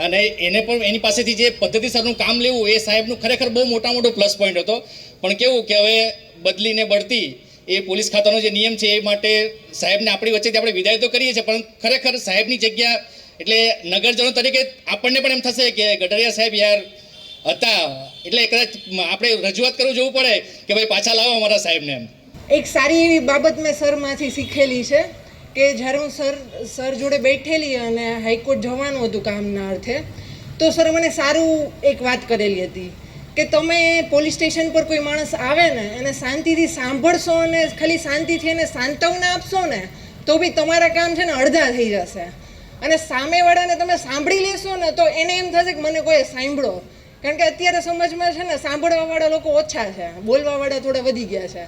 અને એને પણ એની પાસેથી જે પદ્ધતિસરનું કામ લેવું એ સાહેબનું ખરેખર બહુ મોટો પ્લસ પોઈન્ટ હતો. પણ કેવું કે હવે બદલીને બઢતી એ પોલીસ ખાતાનો જે નિયમ છે એ માટે સાહેબને આપણી વચ્ચેથી આપણે વિદાય તો કરીએ છીએ, પણ ખરેખર સાહેબની જગ્યા એટલે નગરજનો તરીકે આપણને પણ એમ થશે કે ગડરિયા સાહેબ યાર હતા, એટલે કદાચ આપણે રજૂઆત કરવું જવું પડે કે ભાઈ પાછા લાવો અમારા સાહેબને. એમ એક સારી એવી બાબત મેં સરમાંથી શીખેલી છે કે જ્યારે હું સર જોડે બેઠેલી અને હાઈકોર્ટ જવાનું હતું કામના અર્થે, તો સર મને સારું એક વાત કરેલી હતી કે તમે પોલીસ સ્ટેશન પર કોઈ માણસ આવે ને એને શાંતિથી સાંભળશો અને ખાલી શાંતિથી એને સાંત્વના આપશો ને તો બી તમારા કામ છે ને અડધા થઈ જશે. અને સામેવાળાને તમે સાંભળી લેશો ને તો એને એમ થશે કે મને કોઈ સાંભળો, કારણ કે અત્યારે સમાજમાં છે ને સાંભળવાવાળા લોકો ઓછા છે, બોલવાવાળા થોડા વધી ગયા છે.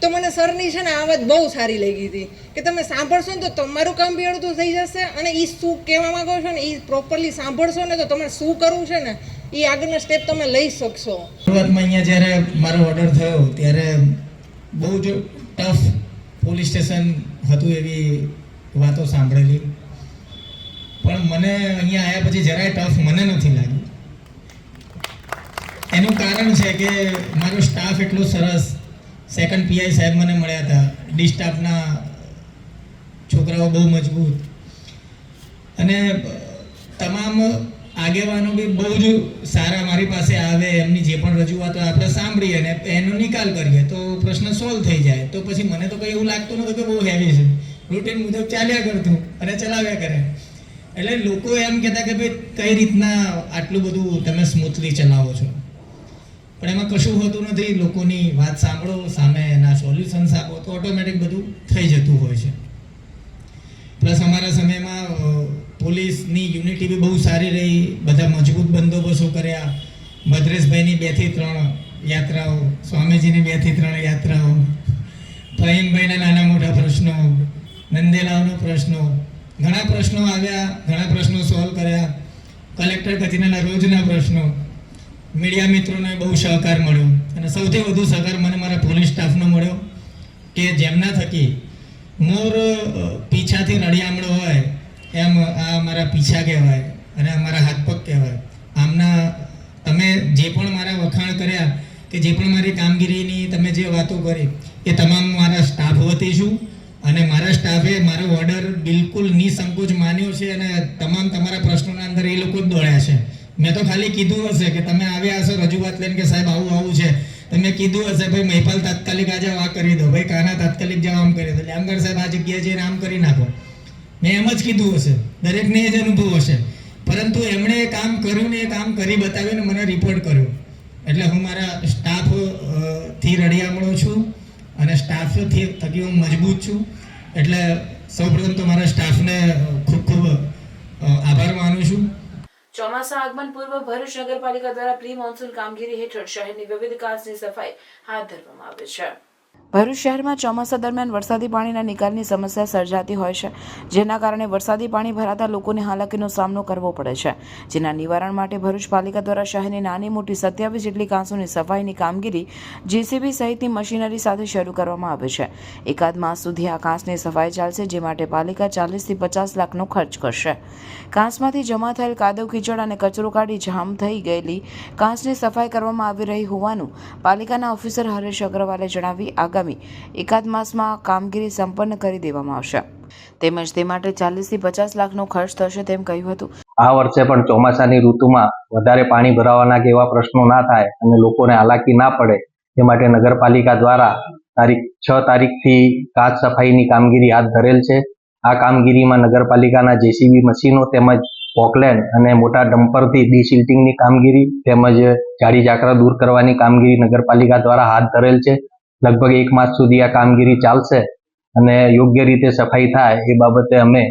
તો મને સરની છે ને આ વાત બહુ સારી લાગી હતી કે તમે સાંભળશો ને તો તમારું કામ બી અડધું થઈ જશે, અને એ શું કહેવા માંગો છો ને એ પ્રોપરલી સાંભળશો ને તો તમારે શું કરવું છે ને એ આગળના સ્ટેપ તમે લઈ શકશો. શરૂઆતમાં અહીંયા જ્યારે મારો ઓર્ડર થયો ત્યારે બહુ જ ટફ પોલીસ સ્ટેશન હતું એવી વાતો સાંભળેલી, પણ મને અહીંયા આવ્યા પછી જરાય ટફ મને નથી લાગ્યું. એનું કારણ છે કે મારો સ્ટાફ એટલો સરસ, સેકન્ડ પીઆઈ સાહેબ મને મળ્યા હતા, ડી સ્ટાફના છોકરાઓ બહુ મજબૂત, અને તમામ આગેવાનો બી બહુ જ સારા મારી પાસે આવે, એમની જે પણ રજૂઆતો આપણે સાંભળીએ અને એનો નિકાલ કરીએ તો પ્રશ્ન સોલ્વ થઈ જાય. તો પછી મને તો કંઈ એવું લાગતું નહોતું કે બહુ હેવી છે, રૂટીન મુજબ ચાલ્યા કરતું અને ચલાવ્યા કરે. એટલે લોકો એમ કહેતા કે ભાઈ કઈ રીતના આટલું બધું તમે સ્મૂથલી ચલાવો છો. પણ એમાં કશું હોતું નથી. લોકોની વાત સાંભળો, સામે એના સોલ્યુશન્સ આપો તો ઓટોમેટિક બધું થઈ જતું હોય છે. પ્લસ અમારા સમયમાં પોલીસની યુનિટી બી બહુ સારી રહી, બધા મજબૂત બંદોબસ્તો કર્યા. ભદ્રેશભાઈની 2 થી 3 યાત્રાઓ, સ્વામીજીની 2 થી 3 યાત્રાઓ, ફહીમભાઈના નાના મોટા પ્રશ્નો, નંદેલાવનો પ્રશ્નો, ઘણા પ્રશ્નો આવ્યા, ઘણા પ્રશ્નો સોલ્વ કર્યા. કલેક્ટર કચેરીના રોજના પ્રશ્નો, મીડિયા મિત્રોને બહુ સહકાર મળ્યો અને સૌથી વધુ સહકાર મને મારા પોલીસ સ્ટાફનો મળ્યો કે જેમના થકી મોર પીછાથી રળિયામણો હોય એમ આ મારા પીછા કહેવાય અને અમારા હાથ પગ કહેવાય. આમના તમે જે પણ મારા વખાણ કર્યા કે જે પણ મારી કામગીરીની તમે જે વાતો કરી એ તમામ મારા સ્ટાફ વતી છું અને મારા સ્ટાફે મારો ઓર્ડર બિલકુલ નિસંકોચ માન્યો છે અને તમામ તમારા પ્રશ્નોના અંદર એ લોકો જ દોડ્યા છે. મેં તો ખાલી કીધું હશે કે તમે આવ્યા હશો રજૂઆત લઈને કે સાહેબ આવું આવું છે, તમે કીધું હશે ભાઈ મહિપાલ તાત્કાલિક આજે આ કરી દો, ભાઈ કાના તાત્કાલિક જાઓ આમ કરી દો, લેમગર સાહેબ આ જગ્યાએ જઈને આમ કરી નાખો. મેં એમ જ કીધું હશે, દરેકને એ જ અનુભવ હશે. પરંતુ એમણે એ કામ કર્યું ને એ કામ કરી બતાવ્યું ને મને રિપોર્ટ કર્યો. એટલે હું મારા સ્ટાફ થી રળિયામણો છું અને સ્ટાફ થકી હું મજબૂત છું. એટલે સૌપ્રથમ તો મારા સ્ટાફને ખૂબ ખૂબ આભાર માનું છું. ચોમાસા આગમન પૂર્વ ભરૂચ નગરપાલિકા દ્વારા પ્રી મોન્સૂન કામગીરી હેઠળ શહેરની વિવિધ કાચની સફાઈ હાથ ધરવામાં આવી છે. ભરૂચ શહેરમાં ચોમાસા દરમિયાન વરસાદી પાણીના નિકાલની સમસ્યા સર્જાતી હોય છે, જેના કારણે વરસાદી પાણી ભરાતા લોકોને હાલાકીનો સામનો કરવો પડે છે. જેના નિવારણ માટે ભરૂચ પાલિકા દ્વારા શહેરની નાની મોટી 27 જેટલી કાંસોની સફાઈની કામગીરી જેસીબી સહિતની મશીનરી સાથે શરૂ કરવામાં આવી છે. એકાદ માસ સુધી આ કાંસની સફાઈ ચાલશે, જે માટે પાલિકા 40 થી 50 લાખનો ખર્ચ કરશે. કાંસમાંથી જમા થયેલ કાદવ કીચડ અને કચરો કાઢી જામ થઈ ગયેલી કાંસની સફાઈ કરવામાં આવી રહી હોવાનું પાલિકાના ઓફિસર હરેશ અગ્રવાલે જણાવી આગામી એકાદ માસમાં કામગીરી સંપન્ન કરી દેવામાં આવશે. તેમજ તે માટે 40 થી 50 લાખનો ખર્ચ થશે તેમ કહ્યું હતું. આ વર્ષે પણ ચોમાસાની ઋતુમાં વધારે પાણી ભરાવાના કે એવા પ્રશ્નો ના થાય અને લોકોને હાલાકી ના પડે તે માટે નગરપાલિકા દ્વારા તારીખ 6 તારીખથી કાચ સફાઈની કામગીરી હાથ ધરેલ છે. આ કામગીરીમાં નગરપાલિકાના જેસીબી મશીનો તેમજ પોકલેન્ડ અને મોટા ડમ્પરથી ડીસિલ્ટિંગની કામગીરી તેમજ ઝાડી ઝાકરા દૂર કરવાની કામગીરી નગરપાલિકા દ્વારા હાથ ધરેલ છે. લગભગ 1 માસ સુધી આ કામગીરી ચાલશે અને યોગ્ય રીતે સફાઈ થાય એ બાબતે અમે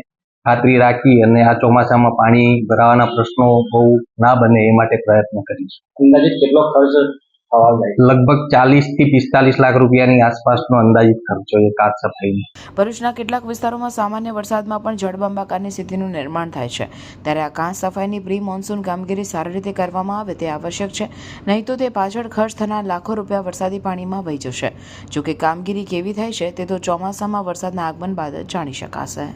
ખાતરી રાખી અને આ ચોમાસામાં પાણી ભરાવાના પ્રશ્નો બહુ ના બને એ માટે પ્રયત્ન કરીશું. અંદાજિત કેટલો ખર્ચ થવા જાય? લગભગ 40 થી 45 લાખ રૂપિયાની આસપાસનો અંદાજિત ખર્ચો છે કાચ સફાઈનો. ભરૂચના કેટલાક વિસ્તારોમાં સામાન્ય વરસાદમાં પણ જળબંબાકારની સ્થિતિનું નિર્માણ થાય છે, ત્યારે આ કાચ સફાઈની પ્રી મોન્સૂન કામગીરી સારી રીતે કરવામાં આવે તે આવશ્યક છે, નહીં તો તે પાછળ ખર્ચ થનાર લાખો રૂપિયા વરસાદી પાણીમાં વહી જશે. જોકે કામગીરી કેવી થાય છે તે તો ચોમાસામાં વરસાદના આગમન બાદ જ જાણી શકાશે.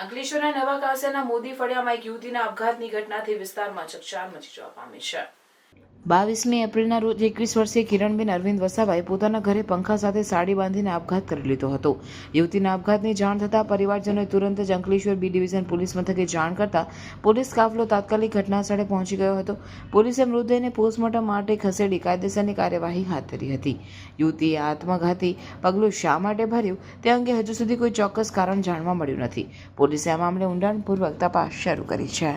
અંકલેશ્વરના નવા કાંસાના મોદી ફળિયામાં એક યુવતીના આપઘાતની ઘટનાથી વિસ્તારમાં ચકચાર મચી જવા પામી છે. 22મી એપ્રિલના રોજ 21 વર્ષીય કિરણબેન અરવિંદ વસાવાએ પોતાના ઘરે પંખા સાથે સાડી બાંધીને આપઘાત કરી લીધો હતો. યુવતીના આપઘાતની જાણ થતાં પરિવારજનોએ તુરંત જ અંકલેશ્વર બી ડિવિઝન પોલીસ મથકે જાણ કરતા પોલીસ કાફલો તાત્કાલિક ઘટનાસ્થળે પહોંચી ગયો હતો. પોલીસે મૃતદેહને પોસ્ટમોર્ટમ માટે ખસેડી કાયદેસરની કાર્યવાહી હાથ ધરી હતી. યુવતીએ આત્મઘાતી પગલું શા માટે ભર્યું તે અંગે હજુ સુધી કોઈ ચોક્કસ કારણ જાણવા મળ્યું નથી. પોલીસે આ મામલે ઊંડાણપૂર્વક તપાસ શરૂ કરી છે.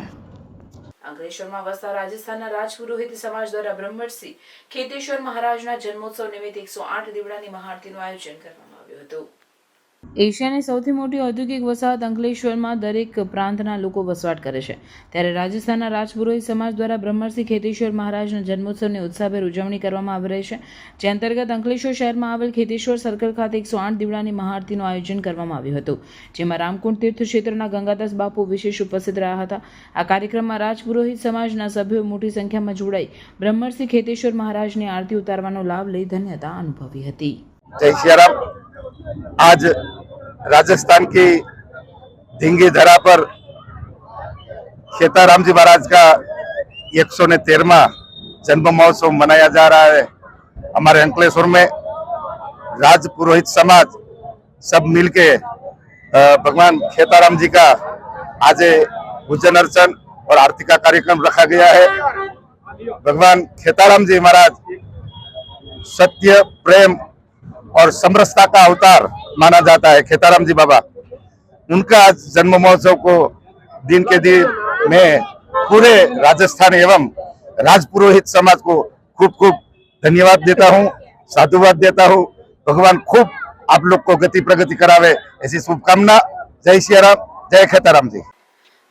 અંકલેશ્વરમાં વસતા રાજસ્થાનના રાજપુરોહિત સમાજ દ્વારા બ્રહ્મર્ષિ ખેતેશ્વર મહારાજના જન્મોત્સવ નિમિત્તે 108 દીવડાની મહાઆરતીનું આયોજન કરવામાં આવ્યું હતું. એશિયાની સૌથી મોટી ઔદ્યોગિક વસાહત અંકલેશ્વરમાં દરેક પ્રાંતના લોકો વસવાટ કરે છે, ત્યારે રાજસ્થાનના રાજપુરોહિત સમાજ દ્વારા બ્રહ્મર્ષિ ખેતેશ્વર મહારાજના જન્મોત્સવની ઉત્સાહભેર ઉજવણી કરવામાં આવી રહી છે, જે અંતર્ગત અંકલેશ્વર શહેરમાં આવેલ ખેતેશ્વર સર્કલ ખાતે 108 દીવડાની મહાઆરતીનું આયોજન કરવામાં આવ્યું હતું, જેમાં રામકુંડ તીર્થ ક્ષેત્રના ગંગાદાસ બાપુ વિશેષ ઉપસ્થિત રહ્યા હતા. આ કાર્યક્રમમાં રાજપુરોહિત સમાજના સભ્યો મોટી સંખ્યામાં જોડાઈ બ્રહ્મર્ષિ ખેતેશ્વર મહારાજની આરતી ઉતારવાનો લાભ લઈ ધન્યતા અનુભવી હતી. जय सिया राम। आज राजस्थान की धींगी धरा पर खेताराम जी महाराज का 113वां जन्म महोत्सव मनाया जा रहा है। हमारे अंकलेश्वर में राज पुरोहित समाज सब मिलके भगवान खेताराम जी का आज पूजन अर्चन और आरती का कार्यक्रम रखा गया है। भगवान खेताराम जी महाराज सत्य, प्रेम और समरसता का अवतार माना जाता है। खेताराम जी बाबा, उनका जन्म महोत्सव को दिन के दिन में पूरे राजस्थान एवं राजपुरोहित समाज को खूब खूब धन्यवाद देता हूँ, साधुवाद देता हूँ। भगवान खूब आप लोग को गति प्रगति करावे, ऐसी शुभकामना। जय सिया राम, जय खेताराम जी।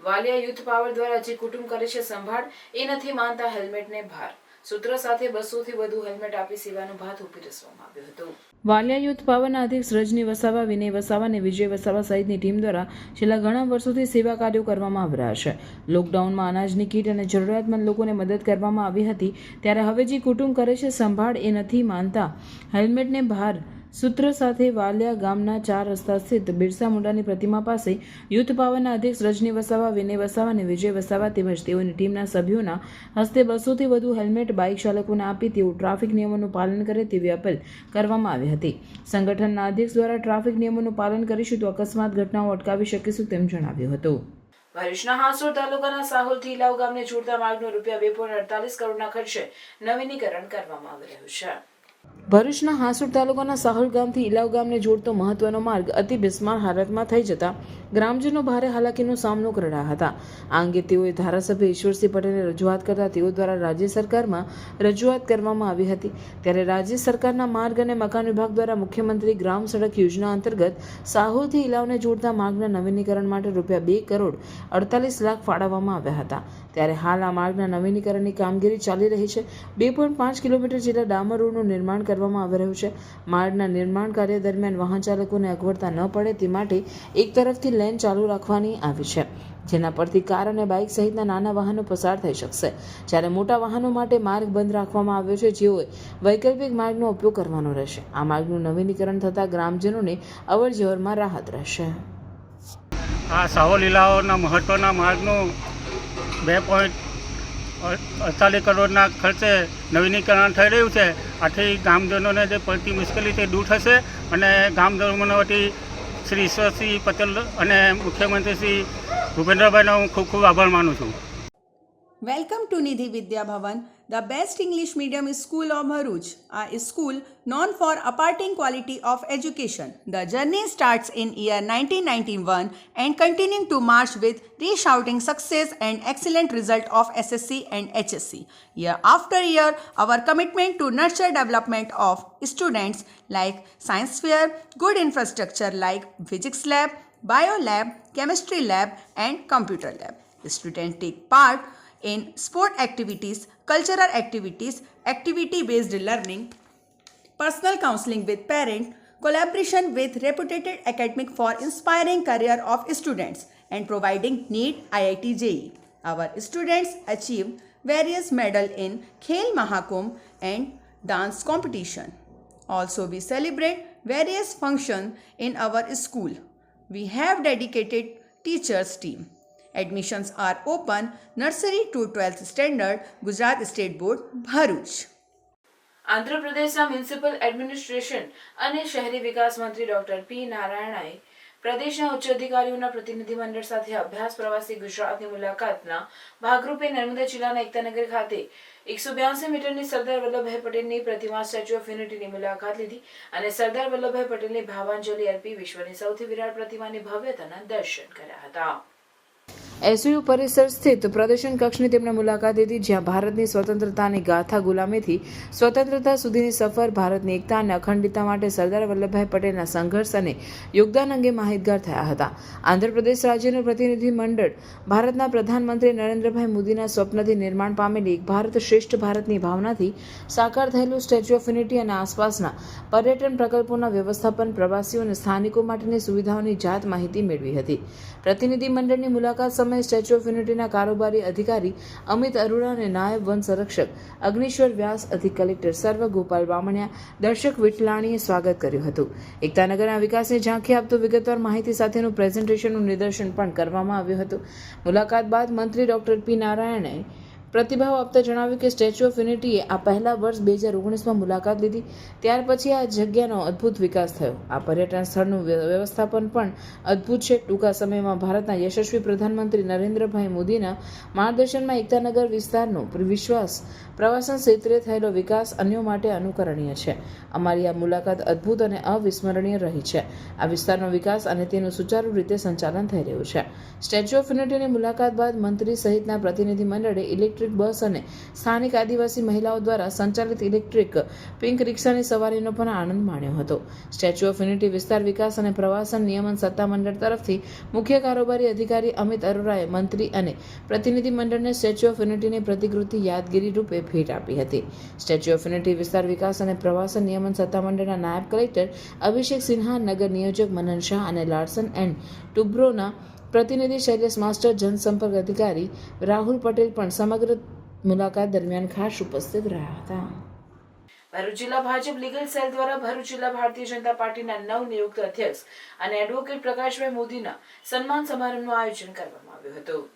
વાલિયા યુથ પાવર દ્વારા જે કુટુંબ કરે છે સંભાળ, એ નથી માનતા હેલ્મેટને ભાર. સૂત્ર સાથે 200 થી વધુ હેલ્મેટ આપી સેવાનું ભાત ઉપીરસવામાં આવ્યું હતું. વાલિયા યુથ પાવરના અધ્યક્ષ રજની વસાવા, વિનય વસાવા અને વિજય વસાવા સહિતની ટીમ દ્વારા છેલ્લા ઘણા વર્ષોથી સેવા કાર્યો કરવામાં આવી રહ્યા છે. લોકડાઉનમાં અનાજની કીટ અને જરૂરિયાતમંદ લોકોને મદદ કરવામાં આવી હતી, ત્યારે હવે જે કુટુંબ કરે છે સંભાળ, એ નથી માનતા હેલ્મેટને ભાર. સૂત્ર સાથે વાલિયા ગામના 4 રસ્તા સ્થિત બિરસા મુંડાની પ્રતિમા પાસે યુથ પાવરના અધ્યક્ષ રજની વસાવા, વિનય વસાવા અને વિજય વસાવા તેમજ તેઓની ટીમના સભ્યોના હસ્તે 200 થી વધુ હેલ્મેટ બાઇક ચાલકોને આપી તેઓ ટ્રાફિક નિયમોનું પાલન કરે તેવી અપીલ કરવામાં આવી હતી. સંગઠનના અધ્યક્ષ દ્વારા ટ્રાફિક નિયમોનું પાલન કરીશું તો અકસ્માત ઘટનાઓ અટકાવી શકીશું તેમ જણાવ્યું હતું. ભરૂચના હાંસોડ તાલુકાના સાહોલથી ઇલાવ ગામને જોડતા માર્ગનું ₹2.48 કરોડના ખર્ચે નવીનીકરણ કરવામાં આવી રહ્યું છે. ભરૂચના હાંસોડ તાલુકાના સાહોલ ગામથી ઇલાવ ગામને જોડતો મહત્વનો માર્ગ અતિ બિસ્માર હાલતમાં થઈ જતા ગ્રામજનો ભારે હાલાકીનો સામનો કરી રહ્યા હતા. આ અંગે તેઓએ ધારાસભ્ય ઈશ્વરસિંહ પટેલને રજૂઆત કરતા તેઓ દ્વારા રાજ્ય સરકારમાં રજૂઆત કરવામાં આવી હતી. ત્યારે રાજ્ય સરકારના માર્ગ અને મકાન વિભાગ દ્વારા મુખ્યમંત્રી ગ્રામ સડક યોજના અંતર્ગત સાહોલથી ઇલાવને જોડતા માર્ગના નવીનીકરણ માટે ₹2.48 ફાળવવામાં આવ્યા હતા. ત્યારે હાલ આ માર્ગના નવીનીકરણની કામગીરી ચાલી રહી છે. 2.5 કિલોમીટર જેટલા ડામર રોડનું નિર્માણ કરવામાં આવી રહ્યું છે. માર્ગના નિર્માણ કાર્ય દરમિયાન વાહન ચાલકોને અગવડતા ન પડે તે માટે એક તરફથી લેન ચાલુ રાખવાની આવી છે, જેના પરથી કાર અને બાઇક સહિતના નાના વાહનો પસાર થઈ શકશે, જ્યારે મોટા વાહનો માટે માર્ગ બંધ રાખવામાં આવ્યો છે, જેઓએ વૈકલ્પિક માર્ગનો ઉપયોગ કરવાનો રહેશે. આ માર્ગનું નવીનીકરણ થતાં ગ્રામજનોને અવરજવરમાં રાહત રહેશે. આ સાહોલ ઇલાવના મહત્ત્વના માર્ગનું 2.48 કરોડના ખર્ચે નવીનીકરણ થઈ રહ્યું છે. આથી ગામજનોને જે પડતી મુશ્કેલી તે દૂર થશે અને ગામજનો વતી શ્રી ઈશ્વરસિંહ પટેલ અને મુખ્યમંત્રી શ્રી ભૂપેન્દ્રભાઈનો હું ખૂબ ખૂબ આભાર માનું છું. Welcome to Nidhi Vidya Bhavan, the best English medium school of Bharuch, a school known for imparting quality of education. The journey starts in year 1991 and continuing to march with resounding success and excellent result of SSC and HSC. Year after year, our commitment to nurture development of students like science fair, good infrastructure like physics lab, bio lab, chemistry lab and computer lab. Students take part in sport activities, cultural activities, activity-based learning, personal counseling with parents, collaboration with reputed academic for inspiring career of students and providing NEET IIT JEE. Our students achieve various medals in Khel Mahakumbh and dance competition. Also, we celebrate various functions in our school. We have dedicated teachers team. Admissions are open nursery to 12th standard, Gujarat State Board, Bharuch. આંધ્રપ્રદેશના municipal administration અને શહેરી વિકાસ મંત્રી doctor પી નારાયણાએ પ્રદેશના ઉચ્ચ અધિકારીઓના પ્રતિનિધિમંડળ સાથે અભ્યાસ પ્રવાસી ગુજરાતની મુલાકાતના ભાગરૂપે નર્મદા જિલ્લાના એકતાનગર ખાતે 182 મીટરની સરદાર વલ્લભભાઈ પટેલની પ્રતિમા સ્ટેચ્યુ ઓફ યુનિટીની મુલાકાત લીધી અને સરદાર વલ્લભભાઈ પટેલને ભાવાંજલિ અર્પી વિશ્વની સૌથી વિરાટ પ્રતિમાની ભવ્યતાના દર્શન કર્યા હતા. એસયુ પરિસર સ્થિત પ્રદર્શન કક્ષની તેમણે મુલાકાત લીધી, જ્યાં ભારતની સ્વતંત્રતાની ગાથા, ગુલામીથી સ્વતંત્રતા સુધીની સફર, ભારતની એકતા અને અખંડિતતા માટે સરદાર વલ્લભભાઈ પટેલના સંઘર્ષ અને યોગદાન અંગે માહિતગાર થયા હતા. આંધ્રપ્રદેશ રાજ્યનું પ્રતિનિધિ મંડળ ભારતના પ્રધાનમંત્રી નરેન્દ્રભાઈ મોદીના સ્વપ્નથી નિર્માણ પામેલી એક ભારત શ્રેષ્ઠ ભારતની ભાવનાથી સાકાર થયેલું સ્ટેચ્યુ ઓફ યુનિટી અને આસપાસના પર્યટન પ્રકલ્પોના વ્યવસ્થાપન, પ્રવાસીઓ અને સ્થાનિકો માટેની સુવિધાઓની જાત માહિતી મેળવી હતી. પ્રતિનિધિ મંડળની મુલાકાત સમયે સ્ટેચ્યુ ઓફ યુનિટીના કારોબારી અધિકારી અમિત અરોરા અને નાયબ વન સંરક્ષક અગ્નિશ્વર વ્યાસ, અધિક કલેક્ટર સર્વ ગોપાલ બામણિયા, દર્શક વિઠલાણીએ સ્વાગત કર્યું હતું. એકતાનગરના વિકાસની ઝાંખી આપતું વિગતવાર માહિતી સાથેનું પ્રેઝન્ટેશનનું નિદર્શન પણ કરવામાં આવ્યું હતું. મુલાકાત બાદ મંત્રી ડોક્ટર પી નારાયણે પ્રતિભાવ આપતા જણાવ્યું કે સ્ટેચ્યુ ઓફ યુનિટીએ આ પહેલા વર્ષ 2019માં મુલાકાત લીધી, ત્યાર પછી આ જગ્યાનો અદ્ભુત વિકાસ થયો. આ પર્યટન સ્થળનું વ્યવસ્થાપન પણ અદ્ભુત છે. ટૂંકા સમયમાં ભારતના યશસ્વી પ્રધાનમંત્રી નરેન્દ્રભાઈ મોદીના માર્ગદર્શનમાં એકતાનગર વિસ્તારનો વિશ્વાસ પ્રવાસન ક્ષેત્રે થયેલો વિકાસ અન્યો માટે અનુકરણીય છે. અમારી આ મુલાકાત અદ્ભુત અને અવિસ્મરણીય રહી છે. આ વિસ્તારનો વિકાસ અને તેનું સુચારુ રીતે સંચાલન થઈ રહ્યું છે. સ્ટેચ્યુ ઓફ યુનિટીની મુલાકાત બાદ મંત્રી સહિતના પ્રતિનિધિ મંડળે ઇલેક્ટ્રિક બસ અને સ્થાનિક આદિવાસી મહિલાઓ દ્વારા સંચાલિત ઇલેક્ટ્રિક પિંક રિક્ષાની સવારીનો પણ આનંદ માણ્યો હતો. સ્ટેચ્યુ ઓફ યુનિટી વિસ્તાર વિકાસ અને પ્રવાસન નિયમન સત્તામંડળ તરફથી મુખ્ય કારોબારી અધિકારી અમિત અરોરાએ મંત્રી અને પ્રતિનિધિ મંડળને સ્ટેચ્યુ ઓફ યુનિટીની પ્રતિકૃતિ યાદગીરી રૂપે ભેટ આપી હતી. સ્ટેચ્યુ ઓફ યુનિટી વિસ્તાર વિકાસ અને પ્રવાસન નિયમન સત્તામંડળના નાયબ કલેક્ટર અભિષેક સિન્હા, નગર નિયોજક મનન શાહ અને લાર્સન એન્ડ ટુબ્રોના પ્રતિનિધિ શૈલેષ માસ્ટર, જનસંપર્ક અધિકારી રાહુલ પટેલ પણ સમગ્ર મુલાકાત દરમિયાન ખાસ ઉપસ્થિત રહ્યા હતા. ભરૂચ જિલ્લા ભાજપ લીગલ સેલ દ્વારા ભરૂચ જિલ્લા ભારતીય જનતા પાર્ટીના નવનિયુક્ત અધ્યક્ષ અને એડવોકેટ પ્રકાશભાઈ મોદીના સન્માન સમારંભનું આયોજન કરવામાં આવ્યું હતું.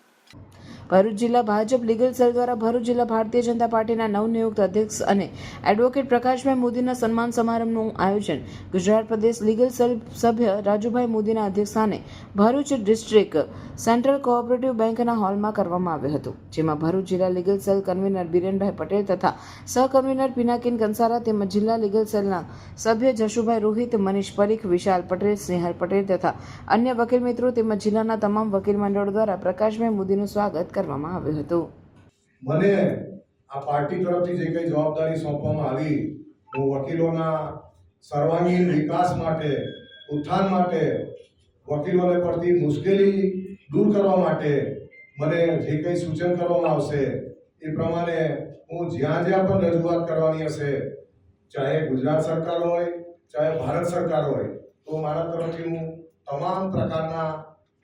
ભરૂચ જિલ્લા ભાજપ લીગલ સેલ દ્વારા ભરૂચ જિલ્લા ભારતીય જનતા પાર્ટીના નવનિયુક્ત અધ્યક્ષ અને એડવોકેટ પ્રકાશભાઈ મોદીના સન્માન સમારંભનું આયોજન ગુજરાત પ્રદેશ લીગલ સેલ સભ્ય રાજુભાઈ મોદીના અધ્યક્ષસ્થાને ભરૂચ ડિસ્ટ્રિક્ટ સેન્ટ્રલ કોઓપરેટિવ બેંકના હોલમાં કરવામાં આવ્યું હતું, જેમાં ભરૂચ જિલ્લા legal cell convener Birenbhai Patel તથા સહકન્વીનર પિનાકીન કંસારા તેમજ જિલ્લા લીગલ સેલના સભ્ય જશુભાઈ રોહિત, મનીષ પરીખ, વિશાલ પટેલ, સ્નેહલ પટેલ તથા અન્ય વકીલ મિત્રો તેમજ જિલ્લાના તમામ વકીલ મંડળો દ્વારા પ્રકાશભાઈ મોદીનું સ્વાગત કરવામાં આવ્યું હતું. મને આ પાર્ટી તરફથી જે કઈ જવાબદારી સોંપવામાં આવી, હું વકીલોના સર્વાંગીણ વિકાસ માટે, ઉત્થાન માટે, વકીલોને પડતી મુશ્કેલી દૂર કરવા માટે મને જે કંઈ સૂચન કરવામાં આવશે એ પ્રમાણે હું જ્યાં જ્યાં પણ રજૂઆત કરવાની હશે, ચાહે ગુજરાત સરકાર હોય, ચાહે ભારત સરકાર હોય, તો મારા તરફથી હું તમામ પ્રકારના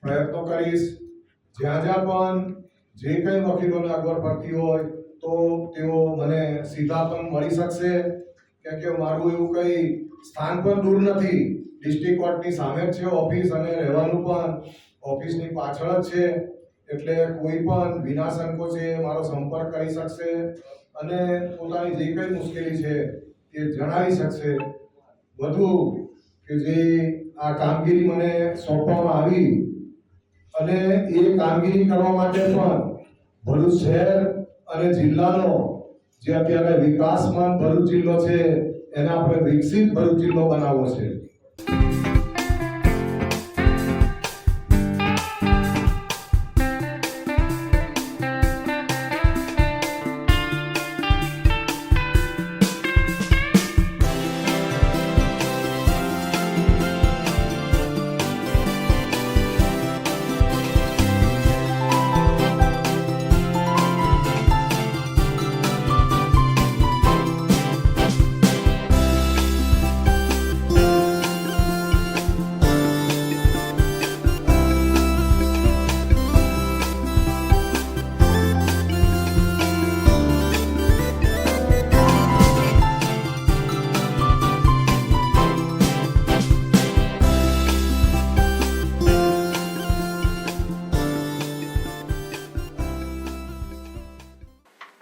પ્રયત્નો કરીશ. જ્યાં જ્યાં પણ જે કંઈ વકીલોને અગવડ પડતી હોય તો તેઓ મને સીધા પણ મળી શકશે, કેમ કે મારું એવું કંઈ સ્થાન પણ દૂર નથી. ડિસ્ટ્રિક્ટ કોર્ટની સામે જ છે ઓફિસ અને રહેવાનું પણ ઓફિસની પાછળ જ છે, એટલે કોઈ પણ વિના સંકોચે મારો સંપર્ક કરી શકશે અને પોતાની જે કંઈ મુશ્કેલી છે એ જણાવી શકશે. વધુ કે જે આ કામગીરી મને સોંપવામાં આવી અને એ કામગીરી કરવા માટે પણ ભરૂચ શહેર અને જિલ્લાનો જે અત્યારે વિકાસમાન ભરૂચ જિલ્લો છે એને આપણે વિકસિત ભરૂચ જિલ્લો બનાવવો છે.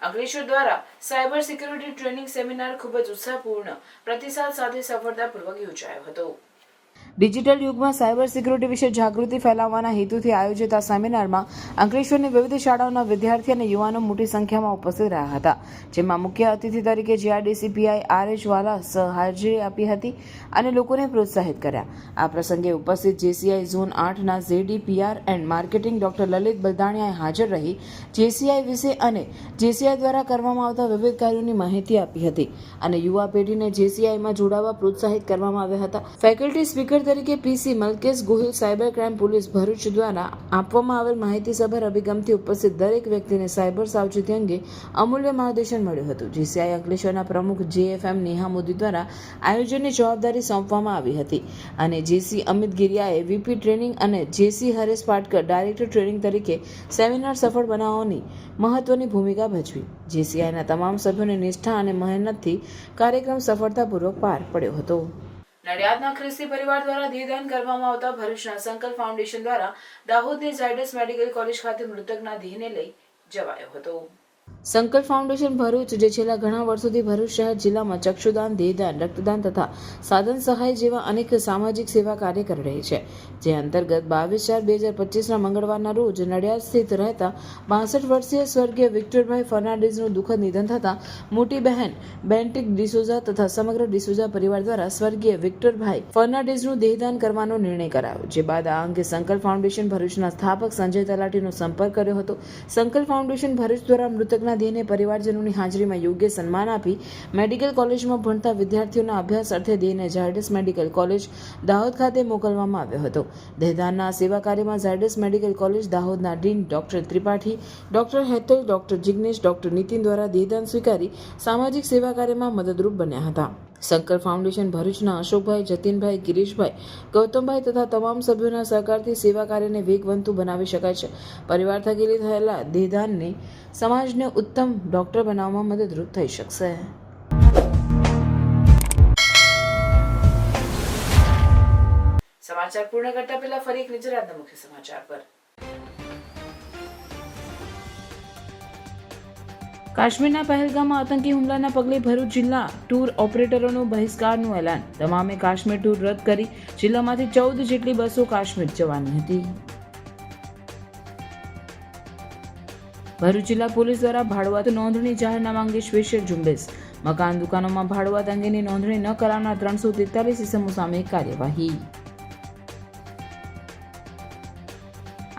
અંકલેશ્વર દ્વારા સાયબર સિક્યુરિટી ટ્રેનિંગ સેમિનાર ખૂબ જ ઉત્સાહપૂર્ણ પ્રતિસાદ સાથે સફળતાપૂર્વક યોજાયો હતો. ડિજિટલ યુગમાં સાયબર સિક્યુરિટી વિશે જાગૃતિ ફેલાવવાના હેતુથી આયોજિત આ સેમિનારમાં અંકલેશ્વરની વિવિધ શાળાઓના વિદ્યાર્થી અને યુવાનો મોટી સંખ્યામાં ઉપસ્થિત રહ્યા હતા, જેમાં મુખ્ય અતિથિ તરીકે જીઆરડીસી પીઆઈ આર.એચ. વાલા હાજરી આપી હતી અને લોકોને પ્રોત્સાહિત કર્યા. આ પ્રસંગે ઉપસ્થિત જેસીઆઈ ઝોન 8ના ZD PR and marketing doctor Lalit બલદાણિયાએ હાજર રહી જેસીઆઈ વિશે અને જેસીઆઈ દ્વારા કરવામાં આવતા વિવિધ કાર્યોની માહિતી આપી હતી અને યુવા પેઢીને જેસીઆઈમાં જોડાવા પ્રોત્સાહિત કરવામાં આવ્યા હતા. ફેકલ્ટી સ્પીકર તરીકે PC Malkesh Gohil cyber crime police Bharuch દ્વારા આપવામાં આવેલ માહિતીસભર અભિગમથી ઉપસ્થિત દરેક વ્યક્તિને સાયબર સાવચેતી અંગે અમૂલ્ય માર્ગદર્શન મળ્યું હતું. જેસીઆઈ અંકલેશ્વરના પ્રમુખ જેએફએમ નેહા મોદી દ્વારા આયોજનની જવાબદારી સોંપવામાં આવી હતી અને જેસી અમિત ગિરિયાએ વીપી ટ્રેનિંગ અને જેસી હરેશ પાટકર ડાયરેક્ટર ટ્રેનિંગ તરીકે સેમિનાર સફળ બનાવવાની મહત્વની ભૂમિકા ભજવી. જેસીઆઈના તમામ સભ્યોની નિષ્ઠા અને મહેનતથી કાર્યક્રમ સફળતાપૂર્વક પાર પડ્યો હતો. નડિયાદના ખ્રિસ્તી પરિવાર દ્વારા દેહદાન કરવામાં આવતા ભરૂચના સંકલ્પ ફાઉન્ડેશન દ્વારા દાહોદની ઝાયડસ મેડિકલ કોલેજ ખાતે મૃતકના દેહને લઈ જવાયો હતો. સંકલ્પ ફાઉન્ડેશન ભરૂચ, જે છેલ્લા ઘણા વર્ષોથી ભરૂચ શહેર જિલ્લામાં ચક્ષુદાન, દેહદાન, રક્તદાન તથા સાધન સહાય જેવા અનેક સામાજિક સેવા કાર્ય કરી રહી છે, જે અંતર્ગત 22/4/2025ના મંગળવારના રોજ નડિયાદ સ્થિત રહેતા 62 વર્ષીય સ્વર્ગીય વિક્ટરભાઈ ફર્નાન્ડિસનું દુઃખદ નિધન થતાં મોટી બહેન બેન્ટિક ડિસોઝા તથા સમગ્ર ડિસોઝા પરિવાર દ્વારા સ્વર્ગીય વિક્ટરભાઈ ફર્નાન્ડિસનું દેહદાન કરવાનો નિર્ણય કરાયો. જે બાદ આ અંગે સંકલ્પ ફાઉન્ડેશન ભરૂચના સ્થાપક સંજય તલાટીનો સંપર્ક કર્યો હતો. સંકલ્પ ફાઉન્ડેશન ભરૂચ દ્વારા મૃતકના દેહને પરિવારજનોની હાજરીમાં યોગ્ય સન્માન આપી મેડિકલ કોલેજમાં ભણતા વિદ્યાર્થીઓના અભ્યાસ અર્થે દેહને ઝાયડસ મેડિકલ કોલેજ દાહોદ ખાતે મોકલવામાં આવ્યો હતો. દેહદાનના સેવા કાર્યમાં ઝાયડસ મેડિકલ કોલેજ દાહોદના dean doctor Tripathi, doctor Hetal, doctor Jignesh, doctor Nitin દ્વારા દેહદાન સ્વીકારી સામાજિક સેવા કાર્યમાં મદદરૂપ બન્યા હતા. સંકલ્પ ફાઉન્ડેશન ભરૂચના અશોકભાઈ, જતીનભાઈ, ગિરીશભાઈ, ગૌતમભાઈ તથા તમામ સભ્યોના સહકારથી સેવા કાર્યને વેગવંતુ બનાવી શકાય છે. પરિવાર થકી થયેલા દેહદાનને સમાજને ઉત્તમ ડોક્ટર બનાવવામાં મદદરૂપ થઈ શકશે. સમાચાર પૂર્ણ કરતા પહેલા ફરી એક નજર આજના મુખ્ય સમાચાર પર. કાશ્મીરના પહેલગામમાં આતંકી હુમલાના પગલે ભરૂચ જિલ્લા ટૂર ઓપરેટરોનું બહિષ્કારનું એલાન. તમામે કાશ્મીર ટૂર રદ કરી જિલ્લામાંથી 14 જેટલી બસો કાશ્મીર જવાની હતી. ભરૂચ જિલ્લા પોલીસ દ્વારા ભાડુઆત નોંધણી જાહેરનામા અંગે સ્પેશિયલ ઝુંબેશ. મકાન દુકાનોમાં ભાડુઆત અંગેની નોંધણી ન કરાવનાર 343 ઇસમો સામે કાર્યવાહી.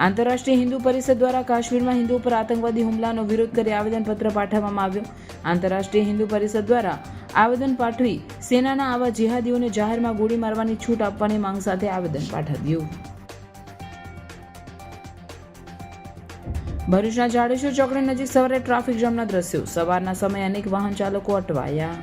આંતરરાષ્ટ્રીય હિન્દુ પરિષદ દ્વારા કાશ્મીરમાં હિન્દુઓ પર આતંકવાદી હુમલાનો વિરોધ કરી આવેદનપત્ર પાઠવવામાં આવ્યું. આંતરરાષ્ટ્રીય હિન્દુ પરિષદ દ્વારા આવેદન પાઠવી સેનાના આવા જિહાદીઓને જાહેરમાં ગોળી મારવાની છૂટ આપવાની માંગ સાથે આવેદન પાઠવ્યું. ભરૂચના જાડેશ્વર ચોકડી નજીક સવારે ટ્રાફિક જામના દ્રશ્યો. સવારના સમયે અનેક વાહન ચાલકો અટવાયા.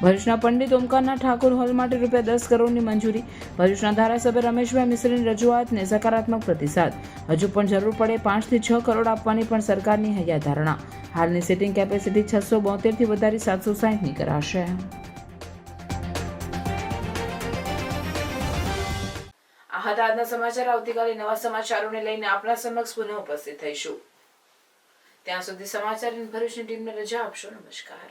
ભરૂચના પંડિત ઓમકારના ઠાકોર હોલ માટે ₹10 કરોડની મંજૂરી. ભરૂચના ધારાસભ્ય રમેશભાઈ મિશ્રની રજૂઆતને સકારાત્મક પ્રતિસાદ. હજુ પણ જરૂર પડે 5 થી 6 કરોડ આપવાની પણ સરકારની હૈયાધારણા. હાલની સિટિંગ કેપેસિટી 672 થી વધારી 760ની કરાશે. આ હતા આજના સમાચાર. આવતીકાલે નવા સમાચારોને લઈને આપણા સમક્ષ પુનઃ ઉપસ્થિત થઈશું. ત્યાં સુધી સમાચાર ભરૂચની ટીમને રજા આપશો. નમસ્કાર.